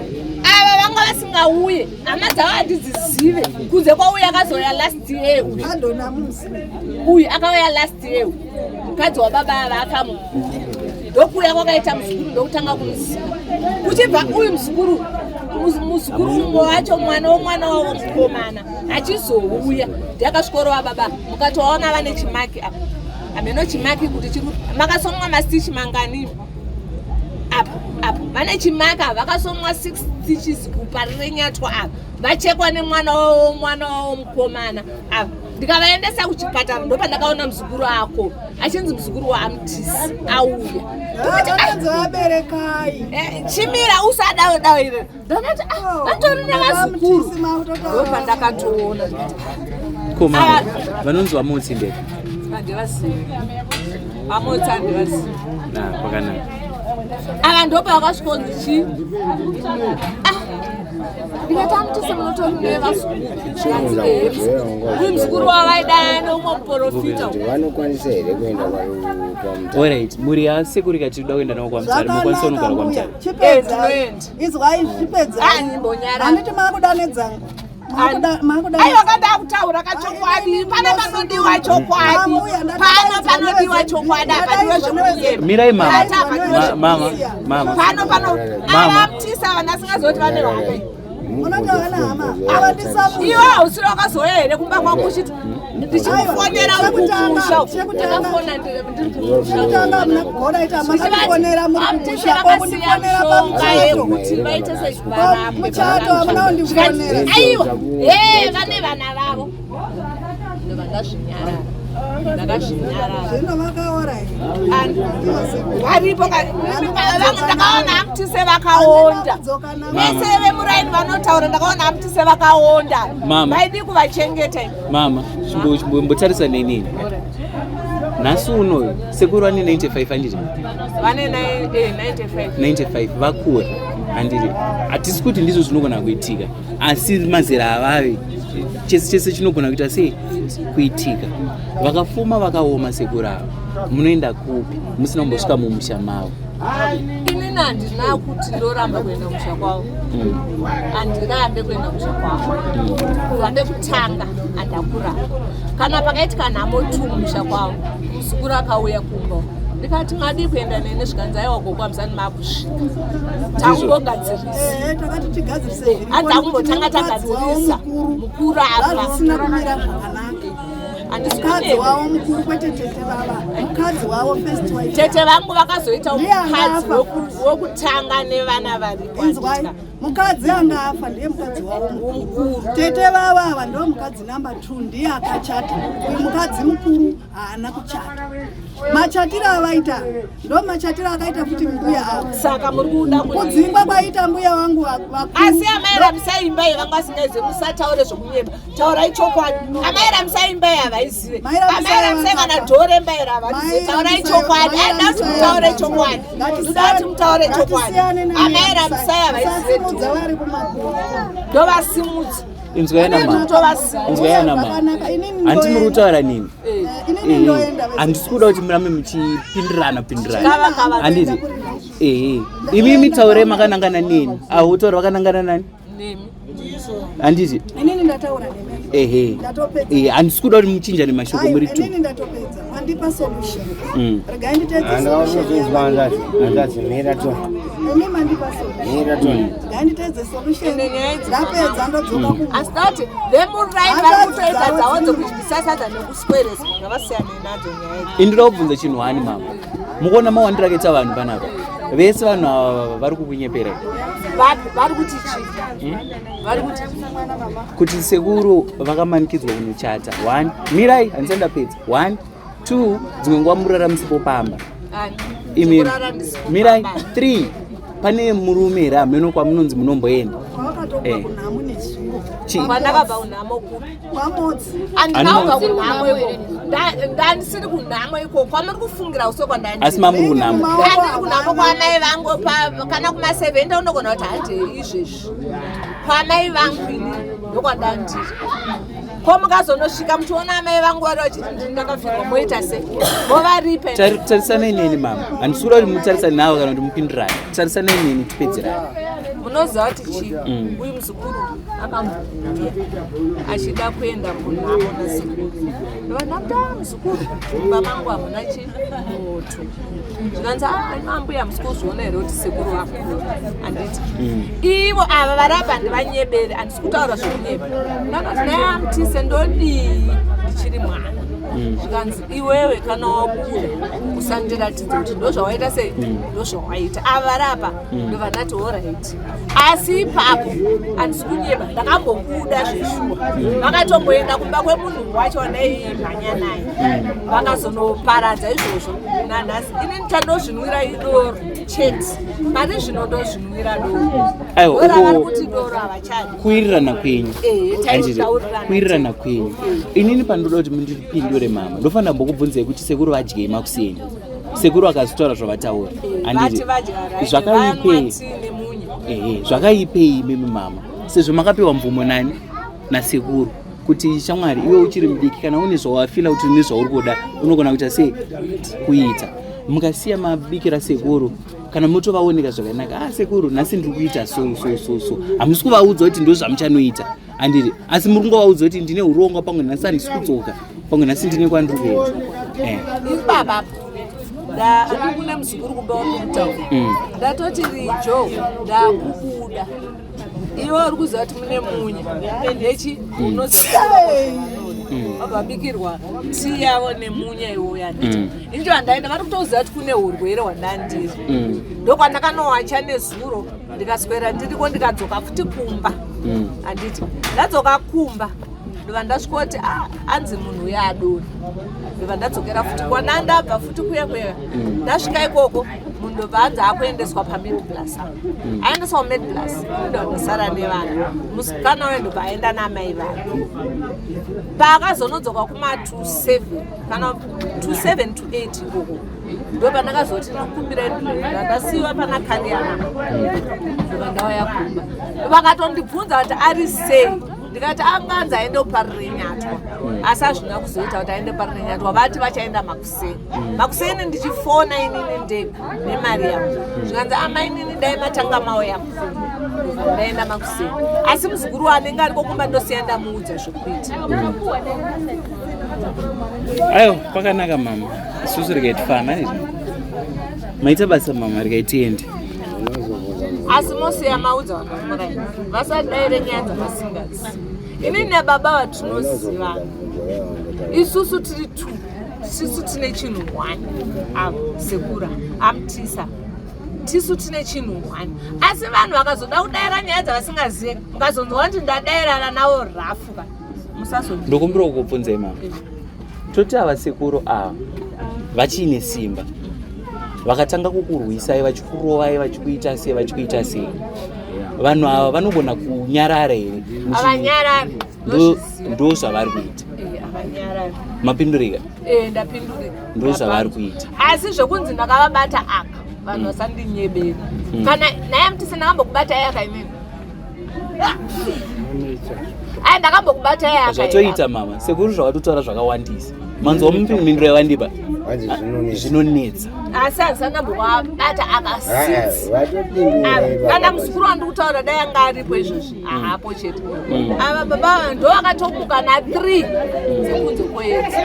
ava vanga vasingauye hama dzavo handidzizive kunze kwauye akazoya last year uyu akauya last year mukadzi wababa ava akamu ndokuuya kwakaita muzukuru ndokutanga kumuziva kuchibva uyu muzukuru mumwe wacho mwana womwana wavo mukomana achizouya ndakasvikorova baba mukatovaona vane chimaki apa ameno chimaki kuti makasomwa mastichi mangani apa vane chimaka vakasomwa 6 stitches kuparirenyatwa apa vachekwa nemwana wavo mukomana apa ndikavaendesa kuchipatara ndopandakaona muzukuru ako achinzi muzukuru waamtisi auya chimira usadawedawire ndonati vatori nevazukuru ndopandakatoona koma vanonzi vamotsi ndeke handivazivi vamotsi handivazivi pakanaka ava ndopa vakasvikonzi chii ndikatamutise munotori nevazukuru uyu muzukuru wavaida neumwe muprofita vanokwanisa here kuenda alright muri yasekuri kati toda kuenda navo kwamutare mokwanisa unogara kwamutare izwai zvipedza handiti makudanedzana aiwa kandakutaura kachokwadi pane panodiwa chokwadi panodiwa chokwadi apadiwa zvekuyema mirai mama pano avamutisa vanasingazoti vane vake iwo hausiri wakazoya here kumba kwangu uchiti ndichikufonera mukumusha ndakafona ndiriamutise vakasiya mushonga yekuti vaite sezvivaraaiwa vane vana vavo ndovandazvinyarara varipo vamwe ndakaona amutise vakaonda vese vemuraini vanotaura ndakaona amutise vakaonda vaidi kuvachengeta mama chimbotarisa nenini nhasi unoyu sekuru vane 95 handiti vane 95 vakura handiti hatisi kuti ndizvo zvinogona kuitika asi mazera avave chese chinogona kuita sei kuitika vakafuma vakaoma sekuru avo munoenda kupi musina kumbosvika mumusha mavo inini handina kuti ndoramba kuenda musha kwavo handirambe kuenda musha kwavo kurambe kutanga handakuramba kana pakaitika nhamo tu musha kwavo muzukuru akauya kumba ndikati madi kuenda nene zvikanzaiwa kokwamzani makusvika takungogadzirisa handakumbotanga tagadzirisa mukuru apa mukadzi wavo mukuru kwete tete vava mukadzi wavo first wife tete vangu vakazoita mukadzi wokutanga nevana varipo mukadzi anga afa ndiye mukadzi wavo mukuru tete vava ava ndo mukadzi namba 2 ndiye akachata uyu mukadzi mukuru haana kuchata machatiro avaita ndo machatiro akaita kuti mbuya avo saka muri kuda kudzingwa kwaita mbuya vangu asi amaira musaimbai vanga vasingazive musataure zvokunyeba taurai chokwadi amaira musaimbai havaizive amaira musai kana dhore mbaira havaizive taurai chokwadi aida kuti mutaure chokwadi ndoda kuti mutaure chokwadi amaira musai havaizive ndovasimudza inzwayana mama handi muri kutaura nini handisi kuda kuti murambe muchipindirana handiti imi mitaure makanangana neni aho utaura vakanangana nani handiti inini ndataura ehe handisi kuda kuti muchinjane mashoko muri tu inini ndatopedza mandipa solution regai nditedze andazvimira to ene mandipaso nganditedze solution ndapedza ndodzoka ku asitati vemurai vari kutoita dzavo dzokuzvisasadza nekusweresa ngavasiyane nadzo nyaya idzi. Indira kubvunza chinhu hani mama, mukuona mawandiraketsa vanhu panapa vese vanhu ava vari kukunyepera vari kuti chii vari kuti kuti sekuru vakamanikidzwa kunochata 1 mirai handisanda pedza 1 2 dzimwe nguva muraramisipo pamba imi mirai 3 pane murume here ameno kwamunonzi munomboenda kwandakabva kunhamo kupi andinabva kunhamo ikoko ndandisiri kunhamo ikoko kwamuri kufungira uso kwandandiri asi mamuri kunhamo ndandiri kunhamo kwamai vangu kana kuma7 unogona kuti handi izvezvi kwamai vangu ini ndokwandandiri ko mukazonosvika muchiona amai vangu vari vachiti ndakavhirwa moita sei movaripe tarisanai neni mama handisura kuti mutarisani navo kana kuti mupindurani tarisanai neni tipedzerani munoziva kuti chii uyu muzukuru akambuya achida kuenda kunhamo nasekuru ndovandakuti muzukuru mumba mangu hamuna chimoto zvikanzi mambuya musikuru zviona here kuti sekuru vakuru handiti ivo ava vari apa ndivanyebere handisi kutaura zvekunyeba ndakati naye amutise ndodii ndichiri mwana zvikanzi iwewe kana wabuda usandiratidza kuti ndozvawaita sei ndozvawaita ava vari apa ndovandati oright asi ipapo handisi kunyeba ndakambobuda zveshuwa vakatomboenda kumba kwemunhu wacho naimhanya naye vakazonoparadza izvozvo nanhasi ini ndichandozvinwira idoro chete mari zvino ndozvinwira doro ora vari kuti doro havachadi kuwirirana kwenyu kuwirirana kwenyu inini pandoda kuti mundipindure mama ndofanira mbokubvunzai kuti sekuru vadyei makuseni sekuru akazotaura zvavataura handiti zvakaipei zvakaipei imimi mama sezvo makapiwa mvumo nani nasekuru kuti shamwari iwe uchiri mudiki kana une zvawafila kuti une zvauri kuda unogona kuita sei kuita mukasiya mabikira sekuru kana motovaoneka zvakanaka sekuru nhasi ndiri kuita so hamusi kuvaudza kuti ndo zvamuchanoita handiri asi muri kungovaudza kuti ndine urongwa pamwe nhasi handisi kudzoka pamwe nhasi ndine kwandiri kuenda ibaba ndikune muzukuru kumba wamutaura ndatoti rijo ndakubuda iwe uri kuziva kuti mune munya nechi vabikirwa tii yavo nemunya iwoyo handiti injo handaenda vari kutoziva kuti kune urwere hwandandiri ndokwandakanowacha nezuro ndikaswera ndiriko ndikadzoka futi kumba handiti ndadzoka kumba ndova ndasvika kuti anzi munhu uyo adori ndova ndadzokera futi kwanandabva futi kuya ndasvika ikoko munhu ndobva anzi akuendeswa pamedplus aendeswa kumedplus ndova ndasara nevana musikana uyo ndobva aenda namai vake paakazonodzoka kuma27 kana 27 to 8 ikoko ndopa ndakazoti ndikumbira ndinoenda ndasiyiwa pana kariana ndova ndauya kumba vakatondibvunza kuti ari sei ndikati anganzi aende kuparire nyatwa asi hazvina kuzoita kuti aende kuparire nyatwa vati vachaenda makuseni ndichifona inini ndega nemari yangu zvikanzi ama inini dai matanga mauya kufona ndaenda makuseni asi muzukuru anenge ariko kumba ndosiya ndamuudza zvekuita ayo kwakanaka mama isusu rikaitfana izvi maita basa mama rikaitiende asi mosiya maudza vakamurai vasadaire nyanza masingazi ini nebaba vatinozivana isusu tiri 2 tisu tine chinhu 1 sekura amutisa tisu tine chinhu 1 asi vanhu vakazoda kudaira nyaya dzavasingazive mukazonzwa kuti ndadairana navo rafuka musazondiona ndokumbira kukubvunzai mama toti ava sekuru ava vachiine simba vakatanga kukurwisai vachikurovai vachikuita sei vanhu ava vanogona kunyarara here avanyarari ndo zvavari kuita mapindurika ndo zvavari kuita asi zvokunzi ndakavabata aka vanhu vasandinyebera kana naye mutisi ndakambokubata yaka imini ai ndakambokubatai aka zvatoita mama sekuru zvakatotaura zvakawandisa manzwa mupinduro yavandipa zvinonetsa asi handisandambokubata akasisi kana muzukuru wandikutaura dai anga aripo izvozvi hapo chete ava baba ndo vakatomuka na3 dzekunze kwoedzi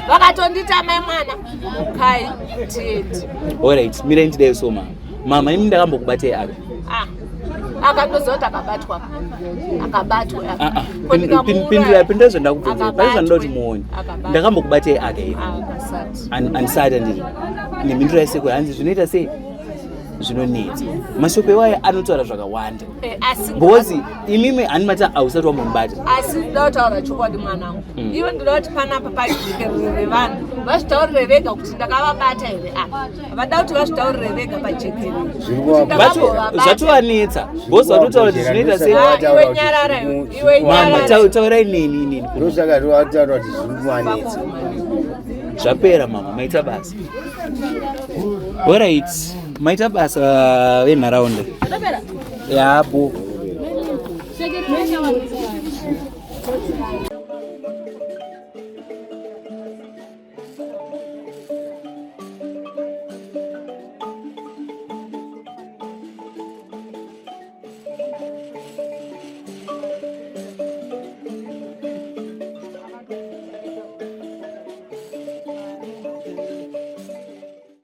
vakatondita mai mwana mukai tieti allright mirai ndidai so mama mama imi ndakambokubatai aka akatozoti akabatwa pindura zvandakubvunza pane zvandoda kuti muone ndakambokubatai aka ivi andisati andiri nemhinduro yasekuru hanzi zvinoita sei zvinonetsa mashoko iwayo anotaura zvakawanda because imimi hani mati hausati wambomubata asi ndida kutaura chokwadi mwanangu iwe ndida kuti panapa pajekerere revanhu vazvitaurire vega kuti ndakavabata here vada kuti vazvitaurire vega pajekerere zvatovanetsa because vatotaura kuti zvinoita sei iwe nyarara iwe mama taurai nini ndosakatoataura kuti zviri kuvanetsa zvapera mama maita basa alright maita basa venharaunda yapo